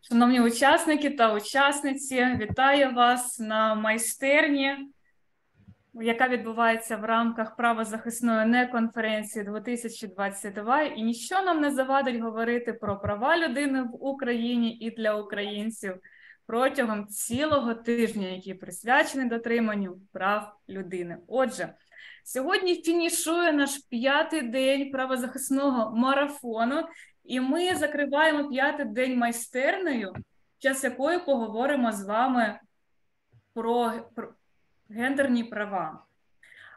Шановні учасники та учасниці, вітаю вас на майстерні, яка відбувається в рамках правозахисної НеКонференції 2022. І ніщо нам не завадить говорити про права людини в Україні і для українців протягом цілого тижня, який присвячений дотриманню прав людини. Отже, сьогодні фінішує наш 5-й день правозахисного марафону, і ми закриваємо 5-й день майстернею, в час якої поговоримо з вами про гендерні права.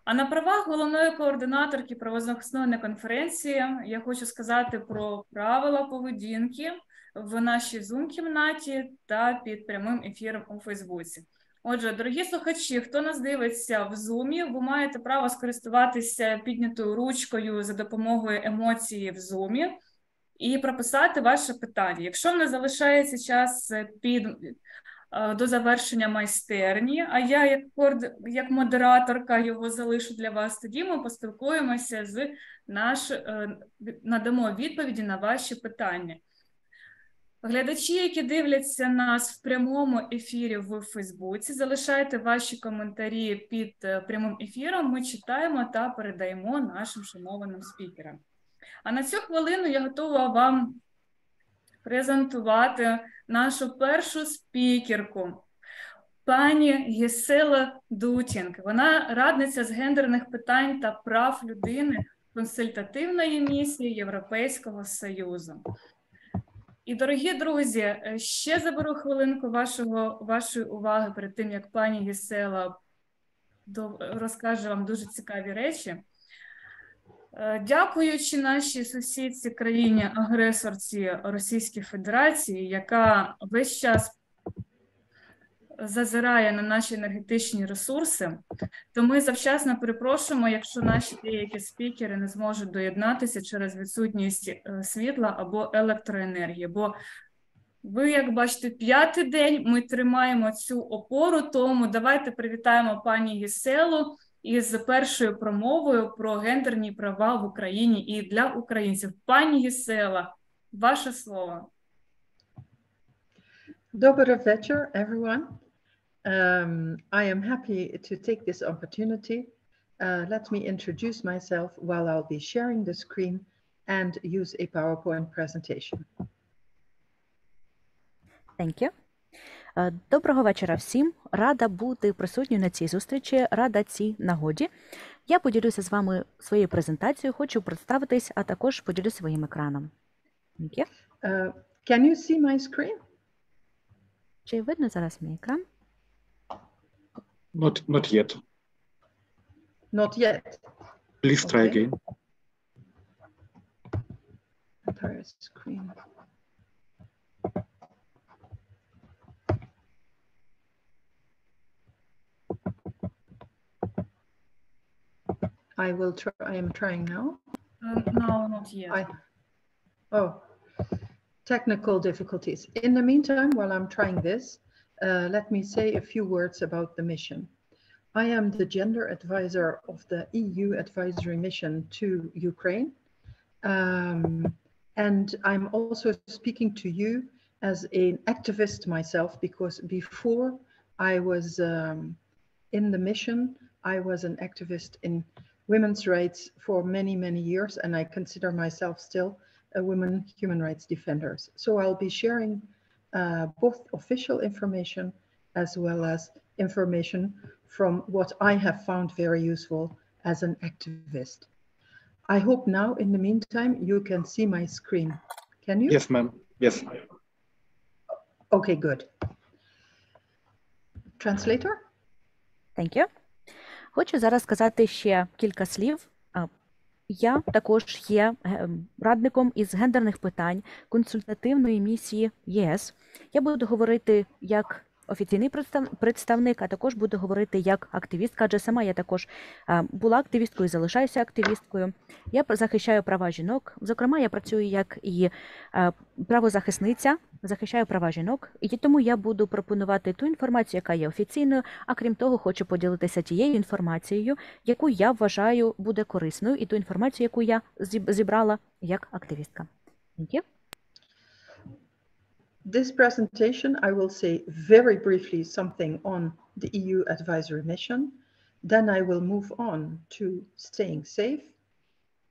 А на правах головної координаторки правозахисної НеКонференції я хочу сказати про правила поведінки в нашій Zoom-кімнаті та під прямим ефіром у Фейсбуці. Отже, дорогі слухачі, хто нас дивиться в Zoom, ви маєте право скористуватися піднятою ручкою за допомогою емоції в Zoom і прописати ваше питання. Якщо не залишається час до завершення майстерні, а я як модераторка його залишу для вас, тоді ми поспілкуємося надамо відповіді на ваші питання. Глядачі, які дивляться нас в прямому ефірі в Фейсбуці, залишайте ваші коментарі під прямим ефіром, ми читаємо та передаємо нашим шанованим спікерам. А на цю хвилину я готова вам презентувати нашу першу спікерку, пані Gisela Duetting. Вона радниця з гендерних питань та прав людини Консультативної місії Європейського Союзу. І, дорогі друзі, ще заберу хвилинку вашої уваги перед тим, як пані Gisela розкаже вам дуже цікаві речі. Дякуючи нашій сусідці країні-агресорці Російській Федерації, яка весь час зазирає на наші енергетичні ресурси, то ми завчасно перепрошуємо, якщо наші деякі спікери не зможуть доєднатися через відсутність світла або електроенергії. Бо ви, як бачите, 5-й день ми тримаємо цю опору, тому давайте привітаємо пані Giselu із першою промовою про гендерні права в Україні і для українців. Пані Gisela, ваше слово. Добрий вечір, everyone. I am happy to take this opportunity. Let me introduce myself while I'll be sharing the screen and use a PowerPoint presentation. Thank you. Доброго вечора всім. Рада бути присутньою на цій зустрічі, рада цій нагоді. Я поділюся з вами своєю презентацією, хочу представитись, а також поділюся своїм екраном. Thank you. Can you see my screen? Чи видно зараз мій екран? Not yet. Not yet. Please try again. Entire screen. I am trying now. No, not yet. Technical difficulties. In the meantime, while I'm trying this, let me say a few words about the mission. I am the gender advisor of the EU advisory mission to Ukraine. And I'm also speaking to you as an activist myself, because before I was in the mission, I was an activist in women's rights for many, many years, and I consider myself still a women human rights defenders. So I'll be sharing both official information as well as information from what I have found very useful as an activist. I hope now, in the meantime, you can see my screen. Can you? Yes, ma'am. Yes. Okay, good. Translator? Thank you. Хочу зараз сказати ще кілька слів. Я також є радником із гендерних питань Консультативної місії ЄС. Я буду говорити як офіційний представник, а також буду говорити як активістка, адже сама я також була активісткою і залишаюся активісткою. Я захищаю права жінок, зокрема я працюю як і правозахисниця, захищаю права жінок, і тому я буду пропонувати ту інформацію, яка є офіційною, а крім того хочу поділитися тією інформацією, яку я вважаю буде корисною, і ту інформацію, яку я зібрала як активістка. Thank you. This presentation, I will say very briefly something on the EU advisory mission. Then I will move on to staying safe,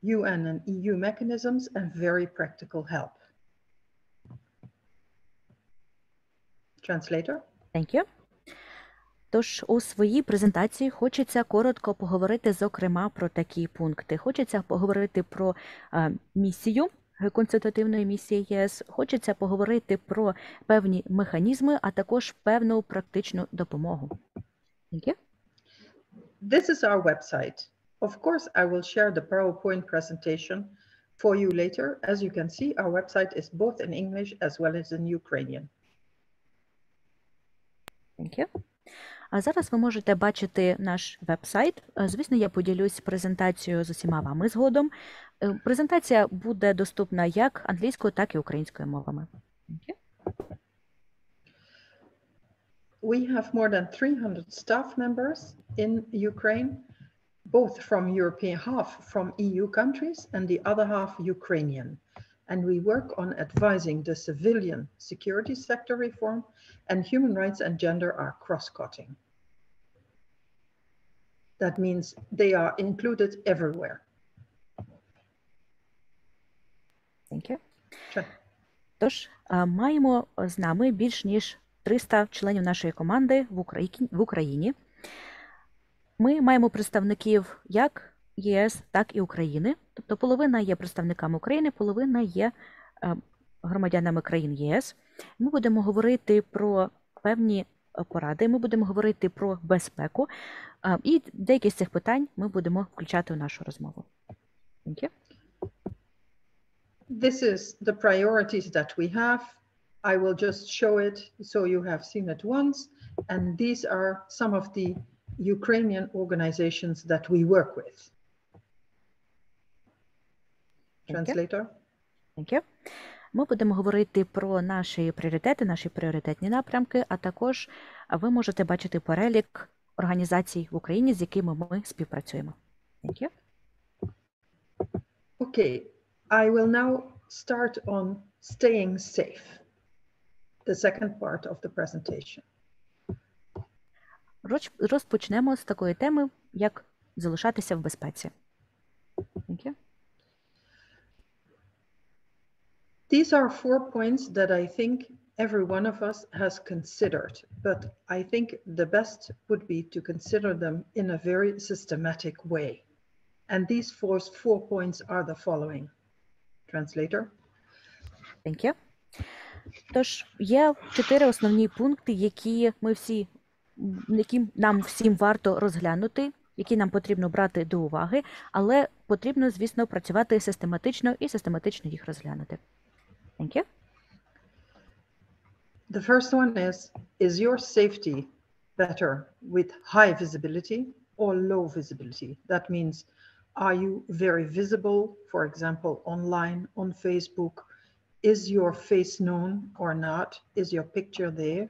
UN and EU mechanisms, and very practical help. Translator. Thank you. Тож у своїй презентації хочеться коротко поговорити, зокрема, про такі пункти. Хочеться поговорити про місію, консультативної місії ЄС, хочеться поговорити про певні механізми, а також певну практичну допомогу. Thank you. This is our website. Of course, I will share the PowerPoint presentation for you later. As you can see, our website is both in English as well as in Ukrainian. Thank you. А зараз ви можете бачити наш веб-сайт. Звісно, я поділюсь презентацією з усіма вами згодом. Презентація буде доступна як англійською, так і українською мовами. Thank you. We have more than 300 staff members in Ukraine, both from European, half from EU countries and the other half Ukrainian. And we work on advising the civilian security sector reform, and human rights and gender are cross-cutting. That means they are included everywhere. Thank you. Sure. Тож, маємо з нами більш ніж 300 членів нашої команди в Україні. Ми маємо представників як ЄС, так і України. Тобто половина є представниками України, половина є громадянами країн ЄС. Ми будемо говорити про певні поради, ми будемо говорити про безпеку, і деякі з цих питань ми будемо включати у нашу розмову. Thank you. This is the priorities that we have. I will just show it so you have seen it once. And these are some of the Ukrainian organizations that we work with. Translator. Thank you. Ми будемо говорити про наші пріоритети, наші пріоритетні напрямки, а також ви можете бачити перелік організацій в Україні, з якими ми співпрацюємо. Thank you. Okay, I will now start on staying safe, the second part of the presentation. Розпочнемо з такої теми, як залишатися в безпеці. Thank you. These are 4 points that I think every one of us has considered, but I think the best would be to consider them in a very systematic way. And these 4 points are the following. Translator. Thank you. Тож, є 4 основні пункти, які нам всім варто розглянути, які нам потрібно брати до уваги, але потрібно, звісно, працювати систематично і систематично їх розглянути. Thank you. The first one is your safety better with high visibility or low visibility? That means, are you very visible, for example, online, on Facebook? Is your face known or not? Is your picture there?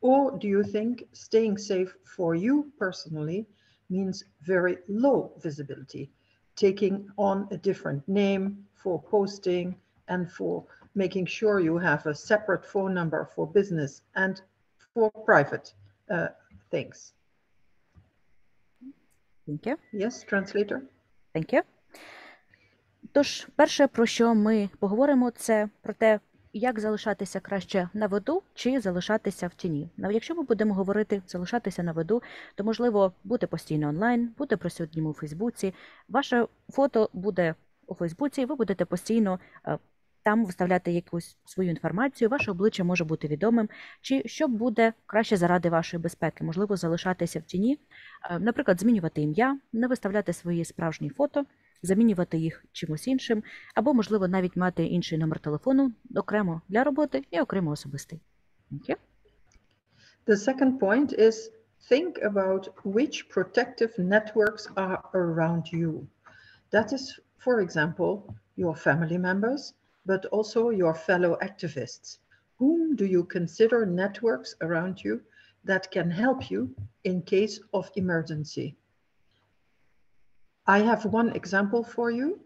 Or do you think staying safe for you personally means very low visibility, taking on a different name for posting and for making sure you have a separate phone number for business and for private things? Thank you. Yes, translator. Thank you. Тож, перше, про що ми поговоримо, це про те, як залишатися краще на виду чи залишатися в тіні. Якщо ми будемо говорити залишатися на виду, то, можливо, бути постійно онлайн, бути присутнім у Фейсбуці. Ваше фото буде у Фейсбуці, ви будете постійно там виставляти якусь свою інформацію, ваше обличчя може бути відомим, чи що буде краще заради вашої безпеки, можливо, залишатися в тіні, наприклад, змінювати ім'я, не виставляти свої справжні фото, замінювати їх чимось іншим, або, можливо, навіть мати інший номер телефону окремо для роботи і окремо особистий. Thank you. The second point is think about which protective networks are around you. That is, for example, your family members, but also your fellow activists. Whom do you consider networks around you that can help you in case of emergency? I have one example for you.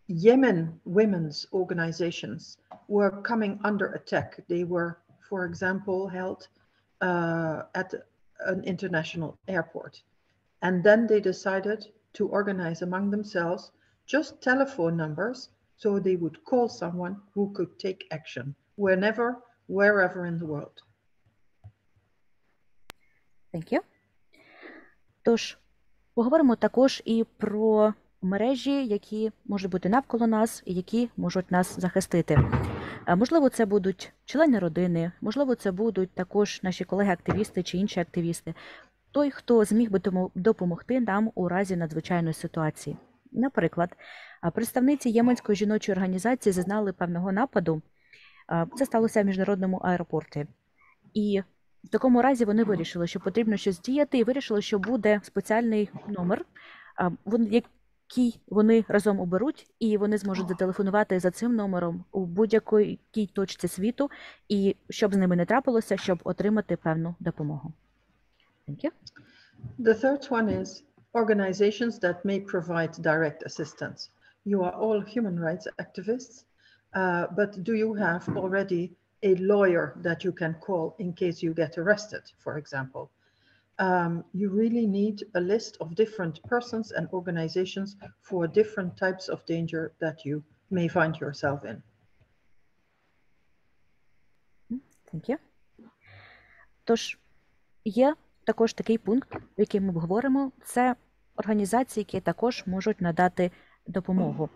Yemen women's organizations were coming under attack. They were, for example, held at an international airport. And then they decided to organize among themselves just telephone numbers so they would call someone who could take action whenever, wherever in the world. Thank you. Тож, поговоримо також і про мережі, які можуть бути навколо нас і які можуть нас захистити. Можливо, це будуть члени родини, можливо, це будуть також наші колеги-активісти чи інші активісти. Той, хто зміг би допомогти нам у разі надзвичайної ситуації. Наприклад, представниці Єменської жіночої організації зазнали певного нападу. Це сталося в міжнародному аеропорті. І в такому разі вони вирішили, що потрібно щось діяти, і вирішили, що буде спеціальний номер, який вони разом оберуть, і вони зможуть зателефонувати за цим номером у будь-якій точці світу, і щоб з ними не трапилося, щоб отримати певну допомогу. Thank you. The third one is organizations that may provide direct assistance. You are all human rights activists, but do you have already a lawyer that you can call in case you get arrested, for example? You really need a list of different persons and organizations for different types of danger that you may find yourself in. Thank you. Тож, є також такий пункт, який ми обговоримо, це організації, які також можуть надати допомогу.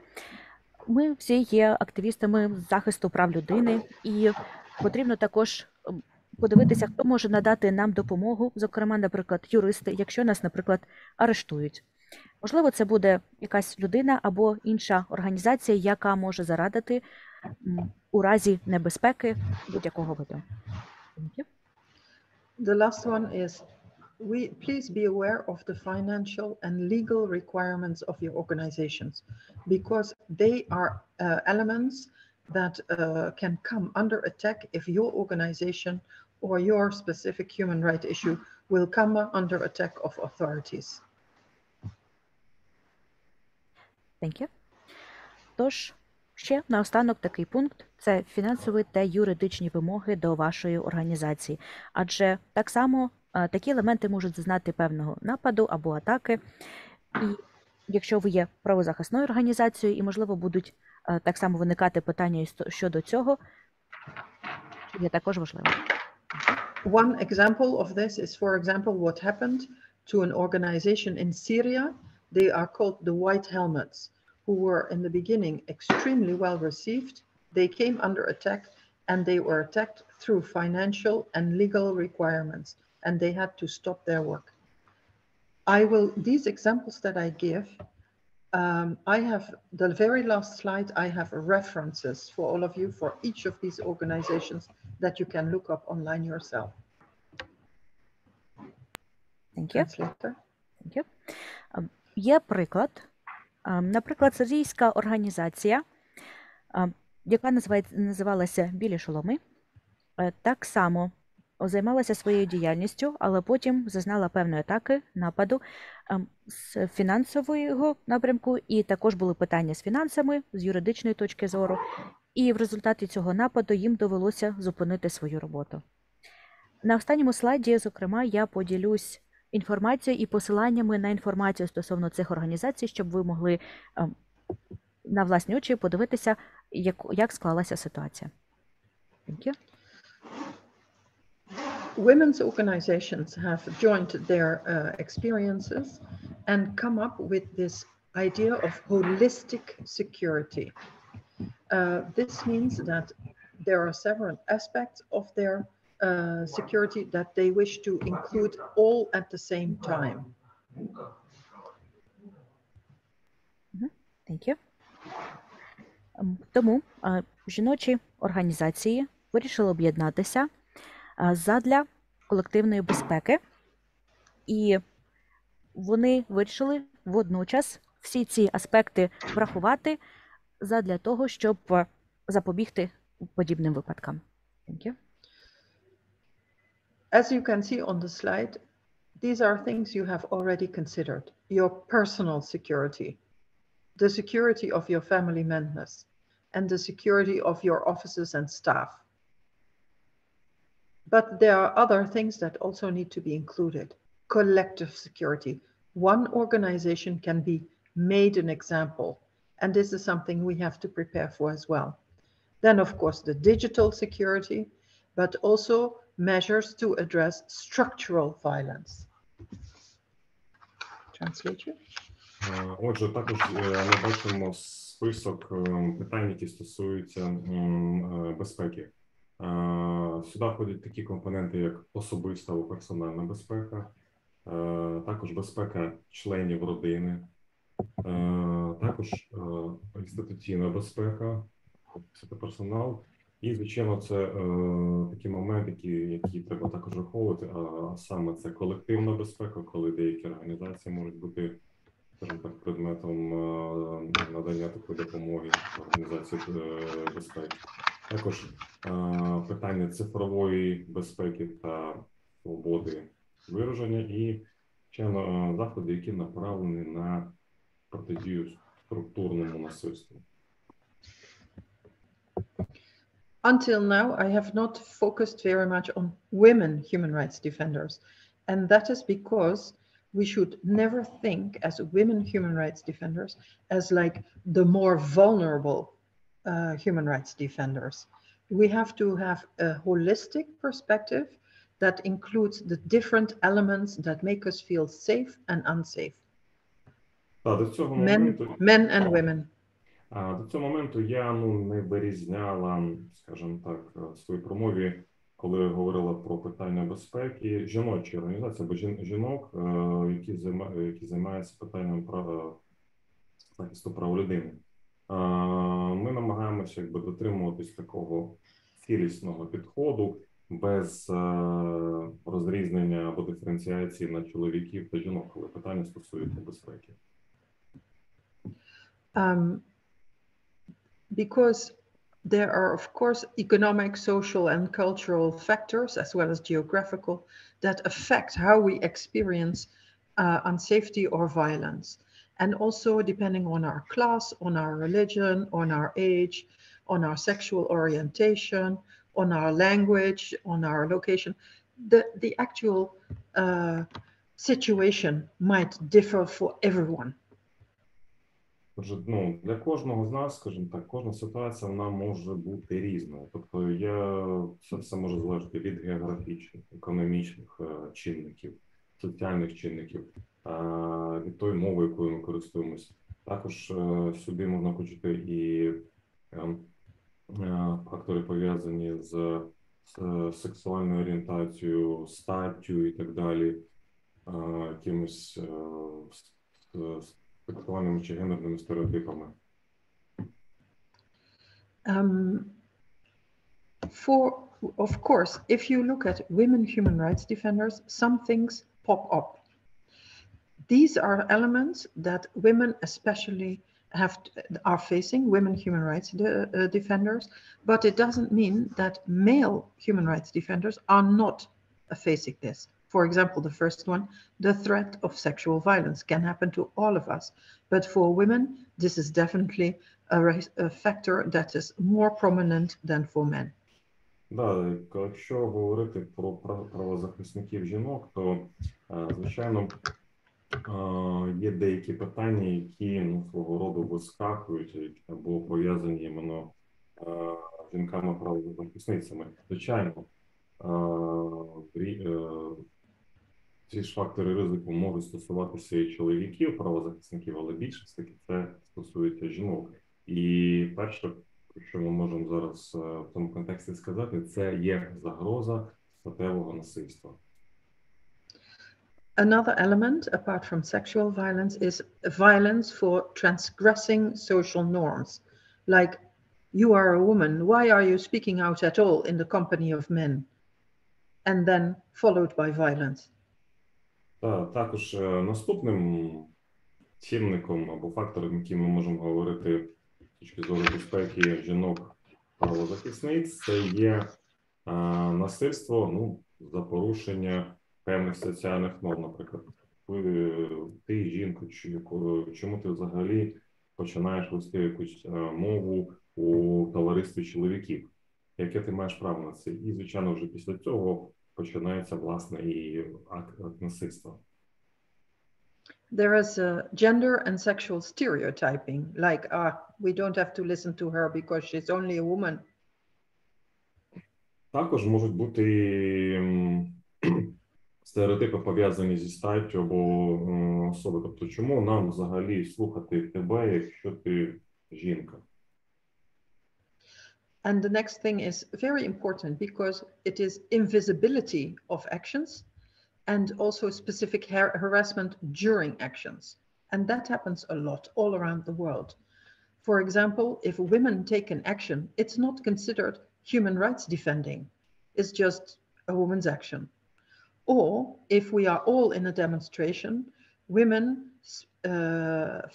Ми всі є активістами захисту прав людини, і потрібно також подивитися, хто може надати нам допомогу, зокрема, наприклад, юристи, якщо нас, наприклад, арештують. Можливо, це буде якась людина або інша організація, яка може зарадити у разі небезпеки будь-якого виду. The last one is, please be aware of the financial and legal requirements of your organizations, because they are elements that can come under attack if your organization or your specific human rights issue will come under attack of authorities. Thank you. Тож, ще наостанок такий пункт – це фінансові та юридичні вимоги до вашої організації. Адже так само такі елементи можуть зазнати певного нападу або атаки. І якщо ви є правозахисною організацією, і, можливо, будуть так само виникати питання щодо цього, є також важливо. One example of this is, for example, what happened to an organization in Syria. They are called the White Helmets, who were in the beginning extremely well received. They came under attack, and they were attacked through financial and legal requirements, and they had to stop their work. These examples that I give, I have the very last slide, I have references for all of you for each of these organizations that you can look up online yourself. Thank you. Translator. Thank you. Є приклад. Наприклад, сирійська організація, яка називалася «Білі шоломи», так само займалася своєю діяльністю, але потім зазнала певної атаки, нападу з фінансового напрямку, і також були питання з фінансами, з юридичної точки зору, і в результаті цього нападу їм довелося зупинити свою роботу. На останньому слайді, зокрема, я поділюсь інформацією і посиланнями на інформацію стосовно цих організацій, щоб ви могли на власні очі подивитися, як склалася ситуація. Thank you. Women's organizations have joined their experiences and come up with this idea of holistic security. This means that there are several aspects of their security that they wish to include all at the same time. Thank you. Тому жіночі організації вирішили об'єднатися задля колективної безпеки, і вони вирішили водночас всі ці аспекти врахувати задля того, щоб запобігти подібним випадкам. Thank you. As you can see on the slide, these are things you have already considered. Your personal security, the security of your family members, and the security of your offices and staff. But there are other things that also need to be included. Collective security. One organization can be made an example, and this is something we have to prepare for as well. Then, of course, the digital security, but also measures to address structural violence. Translate you? Отже, також ми бачимо список питань, які стосуються безпеки. Сюди входять такі компоненти, як особиста або персональна безпека, також безпека членів родини, також інституційна безпека, це персонал. І, звичайно, це такі моменти, які треба також враховувати, а саме це колективна безпека, коли деякі організації можуть бути, скажімо так, предметом надання такої допомоги організації безпеки. Також питання цифрової безпеки та свободи вираження і, звичайно, заходи, які направлені на протидію структурному насильству. Until now, I have not focused very much on women human rights defenders. And that is because we should never think as women human rights defenders as like the more vulnerable human rights defenders. We have to have a holistic perspective that includes the different elements that make us feel safe and unsafe. Men and women. До цього моменту я не вирізняла, скажімо так, в своїй промові, коли говорила про питання безпеки, жіночі організації або жінок, які займаються питанням захисту прав людини. Ми намагаємося дотримуватись такого цілісного підходу без розрізнення або диференціації на чоловіків та жінок, коли питання стосується безпеки. Because there are, of course, economic, social, and cultural factors, as well as geographical, that affect how we experience unsafety or violence. And also depending on our class, on our religion, on our age, on our sexual orientation, on our language, on our location, the actual situation might differ for everyone. Отже, для кожного з нас, скажімо так, кожна ситуація, вона може бути різною. Тобто це все може залежати від географічних, економічних чинників, соціальних чинників, від тої мови, якою ми користуємося. Також сюди можна включити і фактори, пов'язані з сексуальною орієнтацією, статтю і так далі, якимось сексуальними чи гендерними стереотипами. Of course, if you look at women human rights defenders, some things pop up. These are elements that women especially are facing, women human rights defenders, but it doesn't mean that male human rights defenders are not facing this. For example, the first one, the threat of sexual violence can happen to all of us. But for women, this is definitely a factor that is more prominent than for men. Да, якщо говорити про правозахисників жінок, то, звичайно, є деякі питання, які свого роду вискакують або пов'язані іменно з жінками-правозахисницями. Звичайно, ці ж фактори ризику можуть стосуватися і чоловіків, правозахисників, але більше все-таки це стосується жінок. І перше, що ми можемо зараз в цьому контексті сказати, це є загроза статевого насильства. Another element, apart from sexual violence, is violence for transgressing social norms. Like, you are a woman, why are you speaking out at all in the company of men? And then followed by violence. Також наступним чинником або фактором, яким ми можемо говорити з точки зору безпеки жінок-правозахисниць, це є насильство за порушення певних соціальних норм. Наприклад, ти жінка, чому ти взагалі починаєш вести якусь мову у товаристві чоловіків. Яке ти маєш право на це? І, звичайно, вже після цього починається, власне, і акт насильства. There is gender and sexual stereotyping, like, we don't have to listen to her because she's only a woman. Також можуть бути стереотипи, пов'язані зі статтю або особи. Тобто, чому нам взагалі слухати тебе, якщо ти жінка? And the next thing is very important because it is invisibility of actions and also specific harassment during actions. And that happens a lot all around the world. For example, if women take an action, it's not considered human rights defending. It's just a woman's action. Or if we are all in a demonstration, women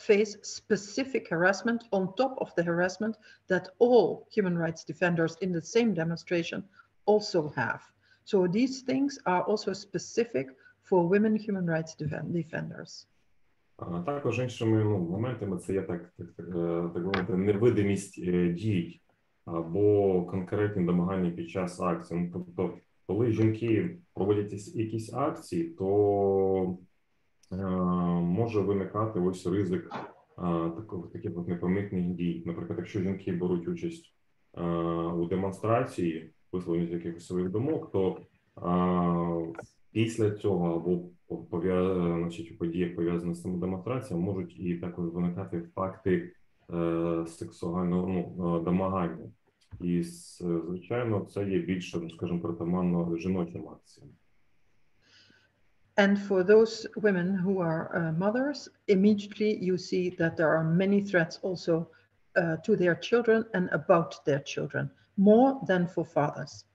face specific harassment on top of the harassment that all human rights defenders in the same demonstration also have. So these things are also specific for women human rights defenders. Також іншими моментами це є так мовити, невидимість дій або конкретні домагання під час акції. Тобто, коли жінки проводять якісь акції, то може виникати ось ризик таких непомітних дій. Наприклад, якщо жінки беруть участь у демонстрації, висловлюють якихось своїх думок, то після цього або у подіях, пов'язаних з цими демонстраціями, можуть і також виникати факти сексуального домагання. І, звичайно, це є більше, скажімо, притаманно жіночим акціям. And for those women who are mothers, immediately you see that there are many threats also to their children and about their children, more than for fathers.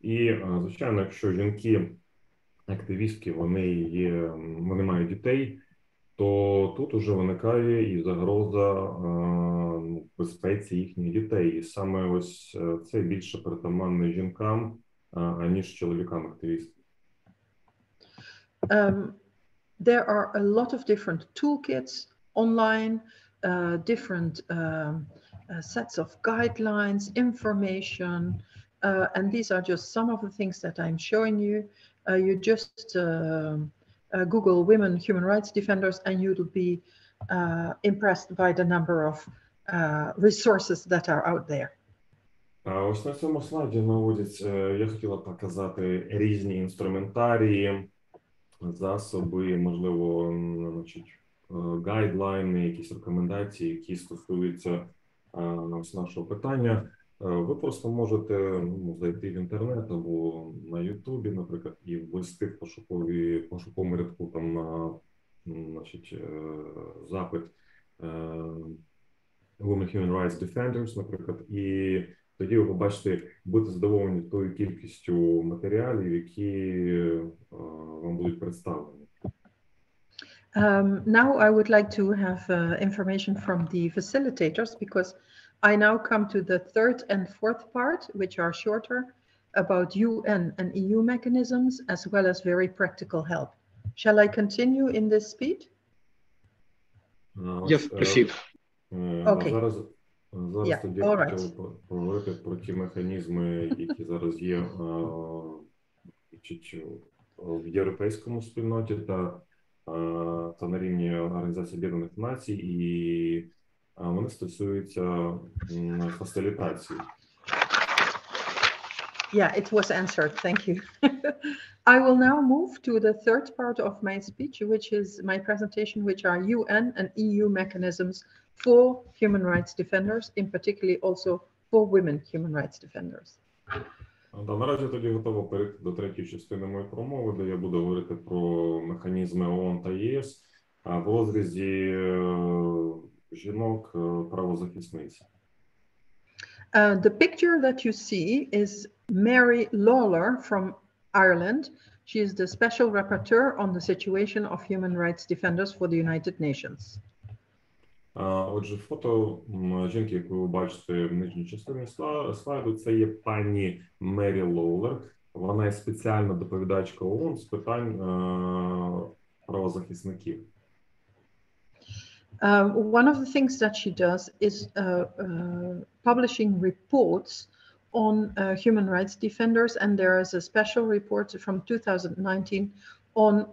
І, звичайно, якщо жінки-активістки, вони мають дітей, то тут уже виникає і загроза безпеці їхніх дітей. І саме ось це більше притаманне жінкам, аніж чоловікам-активістам. There are a lot of different toolkits online, different sets of guidelines, information, and these are just some of the things that I'm showing you. You just Google women human rights defenders and you'll be impressed by the number of resources that are out there. Ось на цьому слайді наводяться, я хотіла показати різні інструментарії, засоби, можливо, гайдлайни, якісь рекомендації, які стосуються нашого питання. Ви просто можете зайти в інтернет або на Ютубі, наприклад, і ввести в пошуковому рядку там запит Women Human Rights Defenders, наприклад, і тоді ви побачите, будете задоволені тою кількістю матеріалів, які вам будуть представлені. Now I would like to have information from the facilitators because I now come to the third and fourth part, which are shorter, about UN and EU mechanisms as well as very practical help. Shall I continue in this speed? Yes, proceed. Okay. Зараз тоді хотів поговорити про ті механізми, які зараз є в європейському спільноті та на рівні Організації Об'єднаних Націй, і вони стосуються фасилітації. Yeah, it was answered. Thank you. I will now move to the third part of my speech, which is my presentation, which are UN and EU mechanisms for human rights defenders, in particular also for women human rights defenders. Наразі тоді готово перейти до третьої частини моєї промови, де я буду говорити про механізми ООН та ЄС в розрізі жінок правозахисниць. The picture that you see is Mary Lawler from Ireland. She is the Special Rapporteur on the situation of human rights defenders for the United Nations. Отже, фото жінки, яку ви бачите в нижній частині слайду, це є пані Мері Лоулер. Вона є спеціальна доповідачка ООН з питань правозахисників. One of the things that she does is publishing reports on human rights defenders, and there is a special report from 2019 on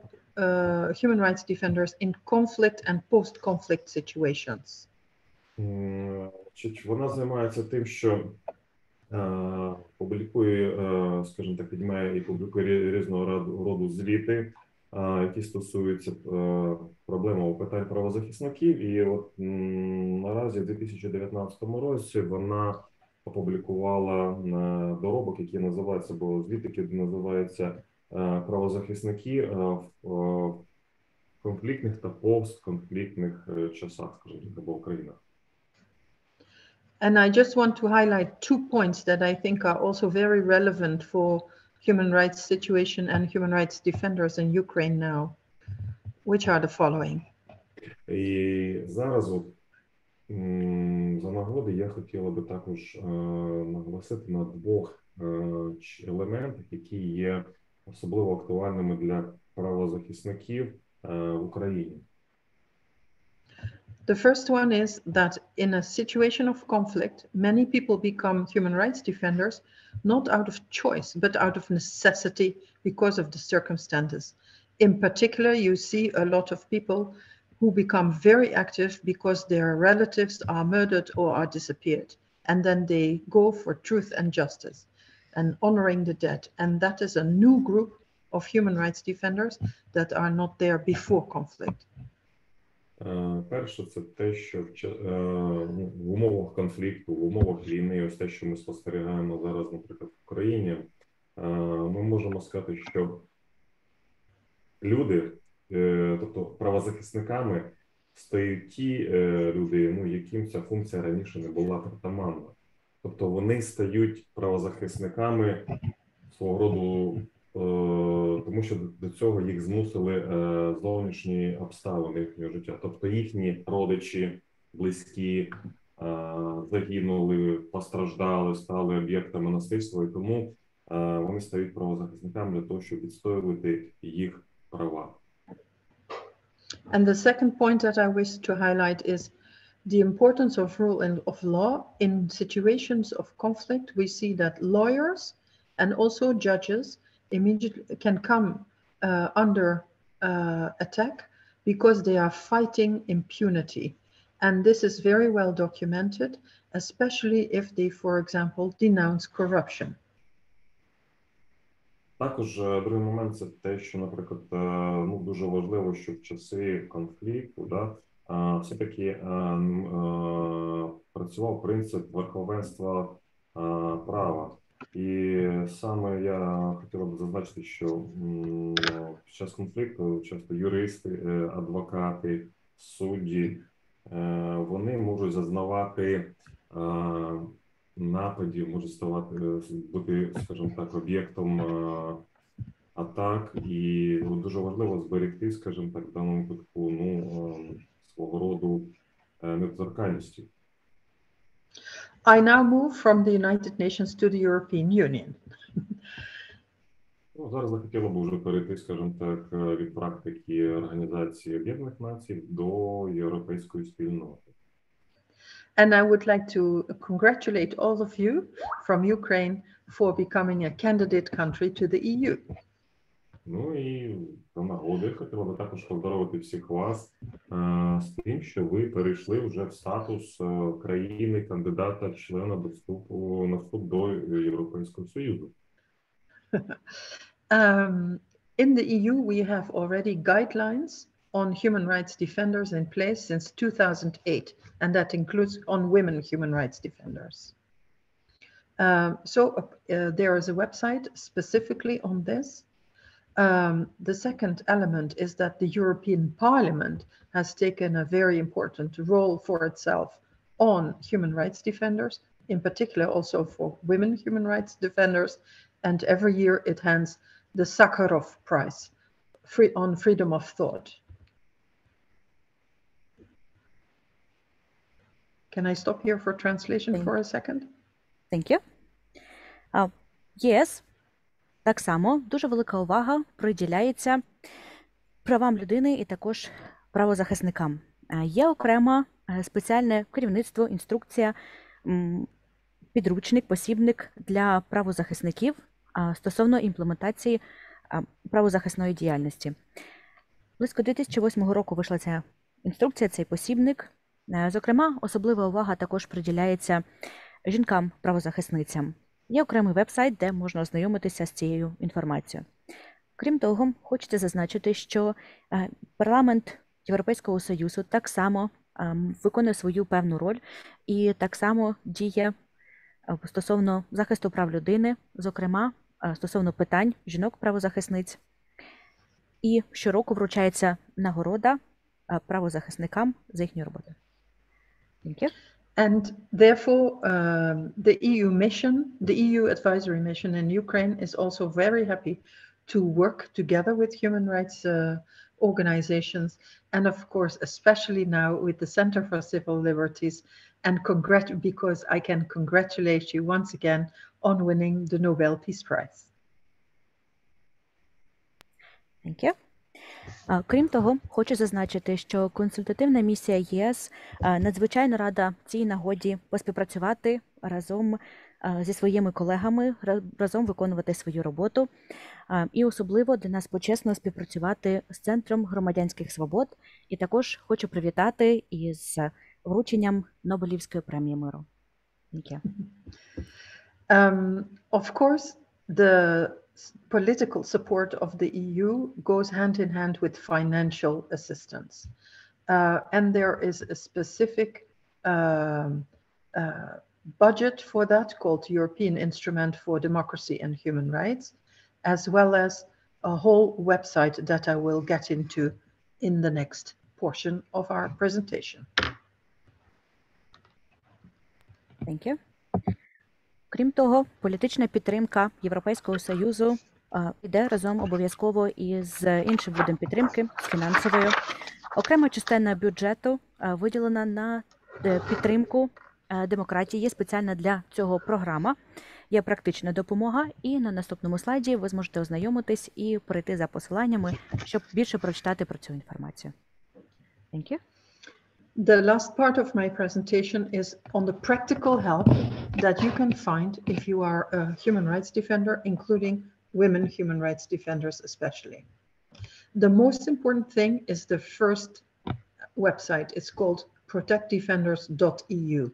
human rights defenders in conflict and post-conflict situations. Вона займається тим, що публікує, скажімо так, піднімає і публікує різного роду звіти, які стосуються проблем питань правозахисників. І от наразі в 2019 році вона опублікувала доробок, який називається, або звіт, який називається «Правозахисники в конфліктних та постконфліктних часах», скажімо так, або країнах. And I just want to highlight 2 points that I think are also very relevant for human rights situation and human rights defenders in Ukraine now, which are the following. І зараз от, за нагоди я хотіла би також наголосити на 2 елементах, які є особливо актуальними для правозахисників в Україні. The first one is that in a situation of conflict, many people become human rights defenders, not out of choice, but out of necessity because of the circumstances. In particular, you see a lot of people who become very active because their relatives are murdered or are disappeared. And then they go for truth and justice and honoring the dead. And that is a new group of human rights defenders that are not there before conflict. Перше, це те, що в умовах конфлікту, в умовах війни, ось те, що ми спостерігаємо зараз, наприклад, в Україні, ми можемо сказати, що люди, тобто правозахисниками, стають ті люди, ну, яким ця функція раніше не була притаманна. Тобто вони стають правозахисниками свого роду, тому що до цього їх змусили зовнішні обставини їхнього життя. Тобто їхні родичі, близькі загинули, постраждали, стали об'єктами насильства, і тому вони стають правозахисниками для того, щоб відстоювати їх права. And the second point that I wish to highlight is the importance of rule and of law. In situations of conflict, we see that lawyers and also judges immediately can come under attack because they are fighting impunity. And this is very well documented, especially if they, for example, denounce corruption. Також другий момент – це те, що, наприклад, ну, дуже важливо, що в часи конфлікту, все-таки працював принцип верховенства права. І саме я хотіла б зазначити, що під час конфлікту часто юристи, адвокати, судді, вони можуть зазнавати нападів, можуть бути, скажімо так, об'єктом атак. І дуже важливо зберегти, скажімо так, в даному випадку, свого роду недоторканності. I now move from the United Nations to the European Union. Зараз я хотіла б вже перейти, скажімо так, від практики Організації Об'єднаних Націй до Європейської спільноти. And I would like to congratulate all of you from Ukraine for becoming a candidate country to the EU. Ну і до нагоди хотіла би також поздоровити всіх вас з тим, що ви перейшли вже в статус країни-кандидата члена на вступ до Європейського Союзу. In the EU, we have already guidelines on human rights defenders in place since 2008, and that includes on women human rights defenders. There is a website specifically on this. The second element is that the European Parliament has taken a very important role for itself on human rights defenders, in particular also for women human rights defenders, and every year it hands the Sakharov Prize on freedom of thought. Can I stop here for translation for a second? Thank you. Yes. Так само дуже велика увага приділяється правам людини і також правозахисникам. Є окремо спеціальне керівництво, інструкція, підручник, посібник для правозахисників стосовно імплементації правозахисної діяльності. Близько 2008 року вийшла ця інструкція, цей посібник. Зокрема, особлива увага також приділяється жінкам-правозахисницям. Є окремий веб-сайт, де можна ознайомитися з цією інформацією. Крім того, хочеться зазначити, що парламент Європейського Союзу так само виконує свою певну роль і так само діє стосовно захисту прав людини, зокрема, стосовно питань жінок-правозахисниць. І щороку вручається нагорода правозахисникам за їхню роботу. Thank you. And therefore, the EU mission, the EU advisory mission in Ukraine is also very happy to work together with human rights organizations, and of course, especially now with the Center for Civil Liberties, and because I can congratulate you once again on winning the Nobel Peace Prize. Thank you. Крім того, хочу зазначити, що консультативна місія ЄС надзвичайно рада цій нагоді поспівпрацювати разом зі своїми колегами, разом виконувати свою роботу. І особливо для нас почесно співпрацювати з Центром Громадянських Свобод. І також хочу привітати із врученням Нобелівської премії миру. Thank you. Of course, the political support of the EU goes hand in hand with financial assistance. And there is a specific budget for that called European Instrument for Democracy and Human Rights, as well as a whole website that I will get into in the next portion of our presentation. Thank you. Крім того, політична підтримка Європейського Союзу йде разом обов'язково із іншим видом підтримки, з фінансовою. Окрема частина бюджету виділена на підтримку демократії, є спеціальна для цього програма, є практична допомога, і на наступному слайді ви зможете ознайомитись і перейти за посиланнями, щоб більше прочитати про цю інформацію. Thank you. The last part of my presentation is on the practical help that you can find if you are a human rights defender, including women human rights defenders especially. The most important thing is the first website. It's called ProtectDefenders.eu.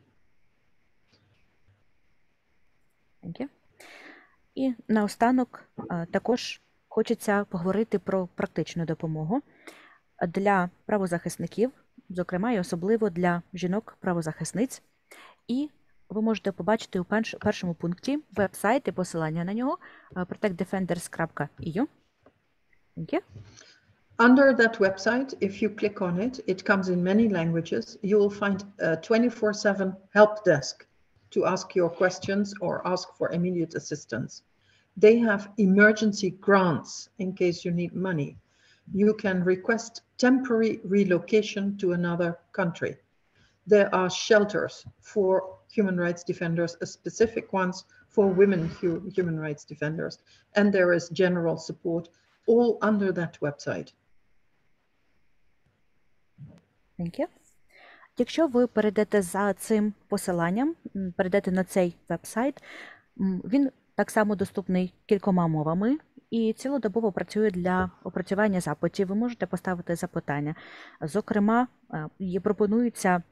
Thank you. І наостанок також хочеться поговорити про практичну допомогу для правозахисників, зокрема і особливо для жінок-правозахисниць. І ви можете побачити у першому пункті веб-сайт і посилання на нього ProtectDefenders.eu. Thank you. Under that website, if you click on it, it comes in many languages. You will find a 24/7 help desk to ask your questions or ask for immediate assistance. They have emergency grants in case you need money. You can request temporary relocation to another country. There are shelters for human rights defenders, specific ones for women human rights defenders, and there is general support all under that website. Thank you. Якщо ви перейдете за цим посиланням, перейдете на цей веб-сайт, він так само доступний кількома мовами і цілодобово працює для опрацювання запитів. Ви можете поставити запитання. Зокрема, пропонуються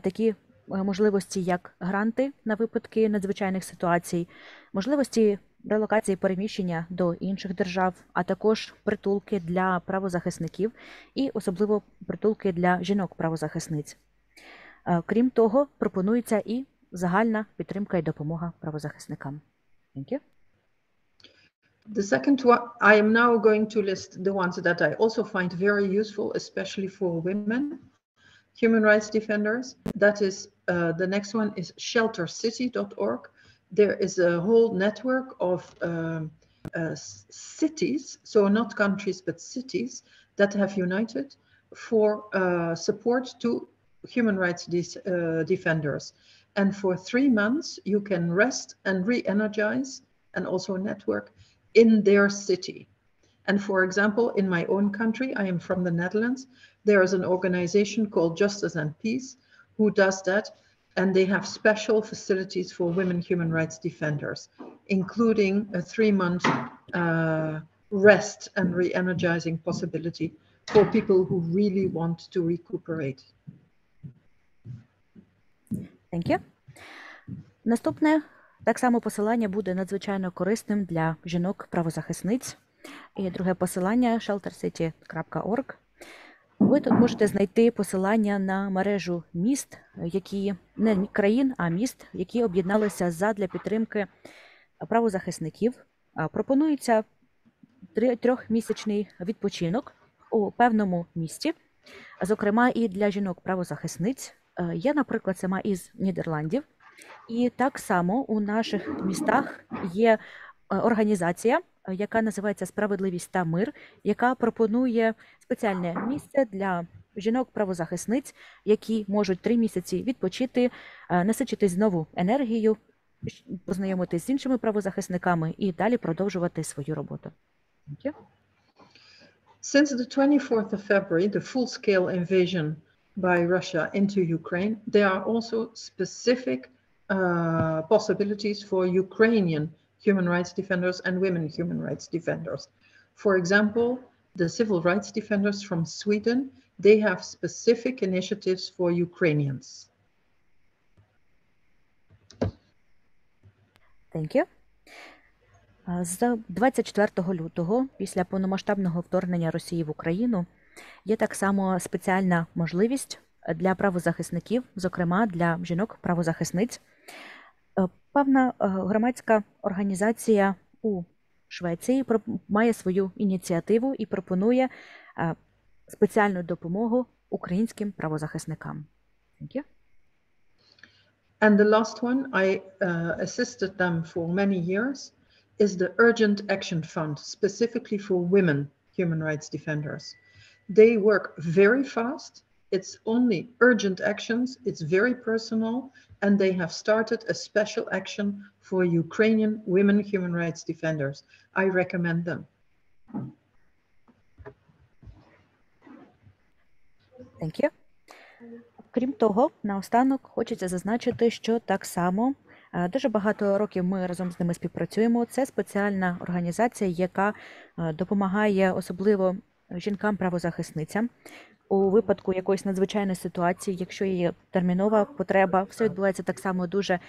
такі можливості, як гранти на випадки надзвичайних ситуацій, можливості релокації переміщення до інших держав, а також притулки для правозахисників і особливо притулки для жінок-правозахисниць. Крім того, пропонується і загальна підтримка і допомога правозахисникам. Thank you. The second one, I am now going to list the ones that I also find very useful, especially for women human rights defenders. That is, the next one is sheltercity.org. There is a whole network of cities, so not countries, but cities that have united for support to human rights defenders. And for 3 months, you can rest and re-energize and also network in their city. And for example, in my own country, I am from the Netherlands, there is an organization called Justice and Peace who does that. And they have special facilities for women human rights defenders, including a 3-month rest and re-energizing possibility for people who really want to recuperate. Thank you. Наступне, так само посилання буде надзвичайно корисним для жінок-правозахисниць. І друге посилання sheltercity.org. Ви тут можете знайти посилання на мережу міст, які не країн, а міст, які об'єдналися задля підтримки правозахисників. Пропонується 3-місячний відпочинок у певному місті, зокрема і для жінок-правозахисниць. Я, наприклад, сама із Нідерландів. І так само у наших містах є організація, яка називається «Справедливість та мир», яка пропонує спеціальне місце для жінок-правозахисниць, які можуть 3 місяці відпочити, насичитись знову енергією, познайомитись з іншими правозахисниками і далі продовжувати свою роботу. Thank you. Since the 24th of February, the full-scale invasion by Russia into Ukraine, there are also specific possibilities for Ukrainian human rights defenders and women human rights defenders. For example, the civil rights defenders from Sweden, they have specific initiatives for Ukrainians. Thank you. З 24 лютого, після повномасштабного вторгнення Росії в Україну, є так само спеціальна можливість для правозахисників, зокрема для жінок-правозахисниць. Певна громадська організація у Швеції має свою ініціативу і пропонує спеціальну допомогу українським правозахисникам. Thank you. And the last one, I assisted them for many years, is the Urgent Action Fund, specifically for women human rights defenders. They work very fast. It's only urgent actions. It's very personal. And they have started a special action for Ukrainian women human rights defenders. I recommend them. Thank you. Крім того, наостанок хочеться зазначити, що так само дуже багато років ми разом з ними співпрацюємо. Це спеціальна організація, яка допомагає особливо жінкам-правозахисницям у випадку якоїсь надзвичайної ситуації, якщо є термінова потреба. Все відбувається так само дуже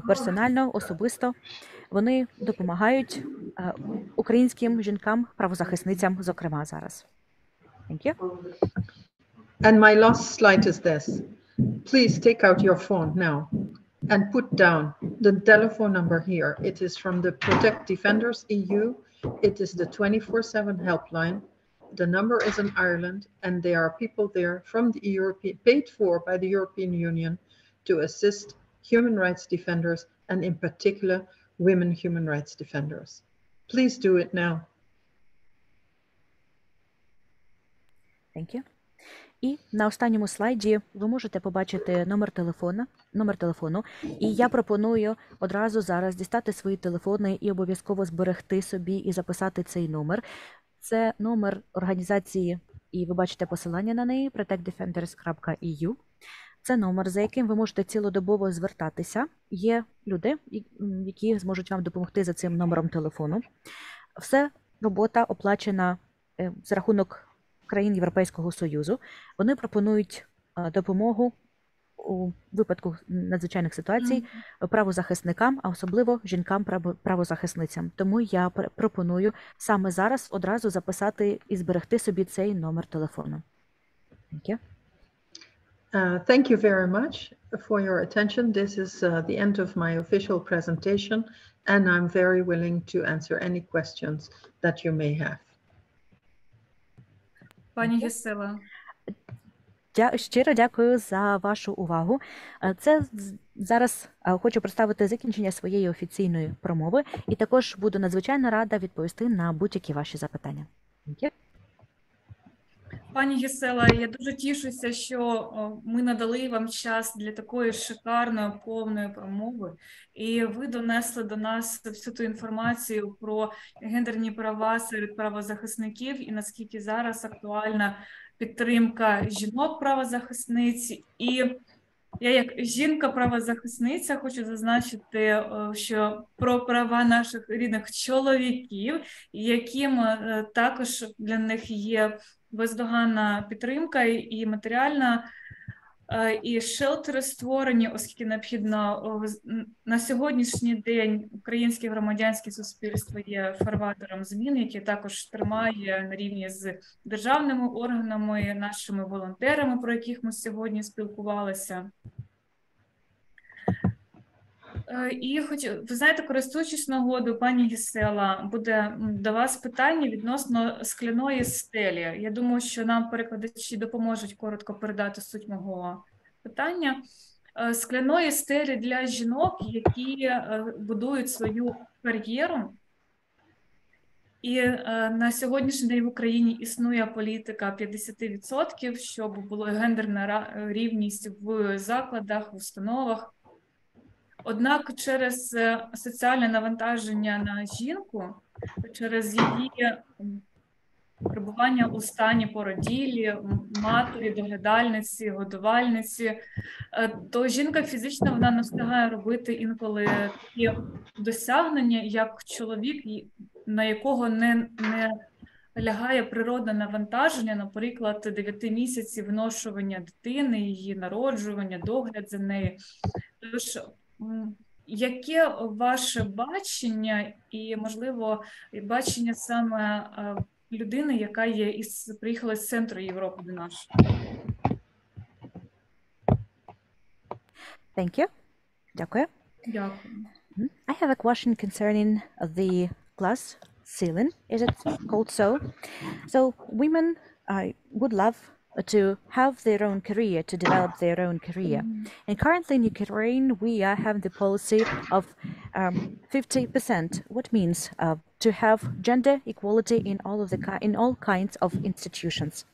персонально, особисто. Вони допомагають українським жінкам-правозахисницям, зокрема, зараз. Thank you. And my last slide is this. Please take out your phone now and put down the telephone number here. It is from the ProtectDefenders.eu. It is the 24/7 helpline. The number is in Ireland, and there are people there from the European, paid for by the European Union to assist human rights defenders, and in particular, women human rights defenders. Please do it now. Thank you. І на останньому слайді ви можете побачити номер телефону. І я пропоную одразу зараз дістати свої телефони і обов'язково зберегти собі і записати цей номер. Це номер організації, і ви бачите посилання на неї, ProtectDefenders.eu. Це номер, за яким ви можете цілодобово звертатися. Є люди, які зможуть вам допомогти за цим номером телефону. Все робота оплачена за рахунок країн Європейського Союзу. Вони пропонують допомогу у випадку надзвичайних ситуацій правозахисникам, а особливо жінкам-правозахисницям. Тому я пропоную саме зараз одразу записати і зберегти собі цей номер телефону. Thank you. Thank you very much for your attention. This is the end of my official presentation, and I'm very willing to answer any questions that you may have. Пані Гісело. Щиро дякую за вашу увагу. Це зараз хочу представити закінчення своєї офіційної промови, і також буду надзвичайно рада відповісти на будь-які ваші запитання. Пані Гісела, я дуже тішуся, що ми надали вам час для такої шикарної, повної промови, і ви донесли до нас всю ту інформацію про гендерні права серед правозахисників і наскільки зараз актуальна підтримка жінок-правозахисниць. І я як жінка-правозахисниця хочу зазначити, що про права наших рідних чоловіків, яким також для них є бездоганна підтримка і матеріальна, і шелтери створені, оскільки необхідно на сьогоднішній день українське громадянське суспільство є фарватером змін, який також тримає на рівні з державними органами, нашими волонтерами, про яких ми сьогодні спілкувалися. І ви знаєте, користуючись нагодою, пані Гісела, буде до вас питання відносно скляної стелі. Я думаю, що нам перекладачі допоможуть коротко передати суть мого питання. Скляної стелі для жінок, які будують свою кар'єру. І на сьогоднішній день в Україні існує політика 50%, щоб була гендерна рівність в закладах, в установах. Однак через соціальне навантаження на жінку, через її перебування у стані породіллі, матері, доглядальниці, годувальниці, то жінка фізично вона не встигає робити інколи такі досягнення, як чоловік, на якого не лягає природне навантаження, наприклад, 9 місяців виношування дитини, її народжування, догляд за нею. Тож, яке ваше бачення і, можливо, бачення саме людини, яка приїхала з центру Європи до нас? Thank you. Дякую. Дякую. I have a question concerning the glass ceiling. Is it called so? So women would love to have their own career, to develop their own career. And currently in Ukraine, we have the policy of 50%, what means to have gender equality in all kinds of institutions.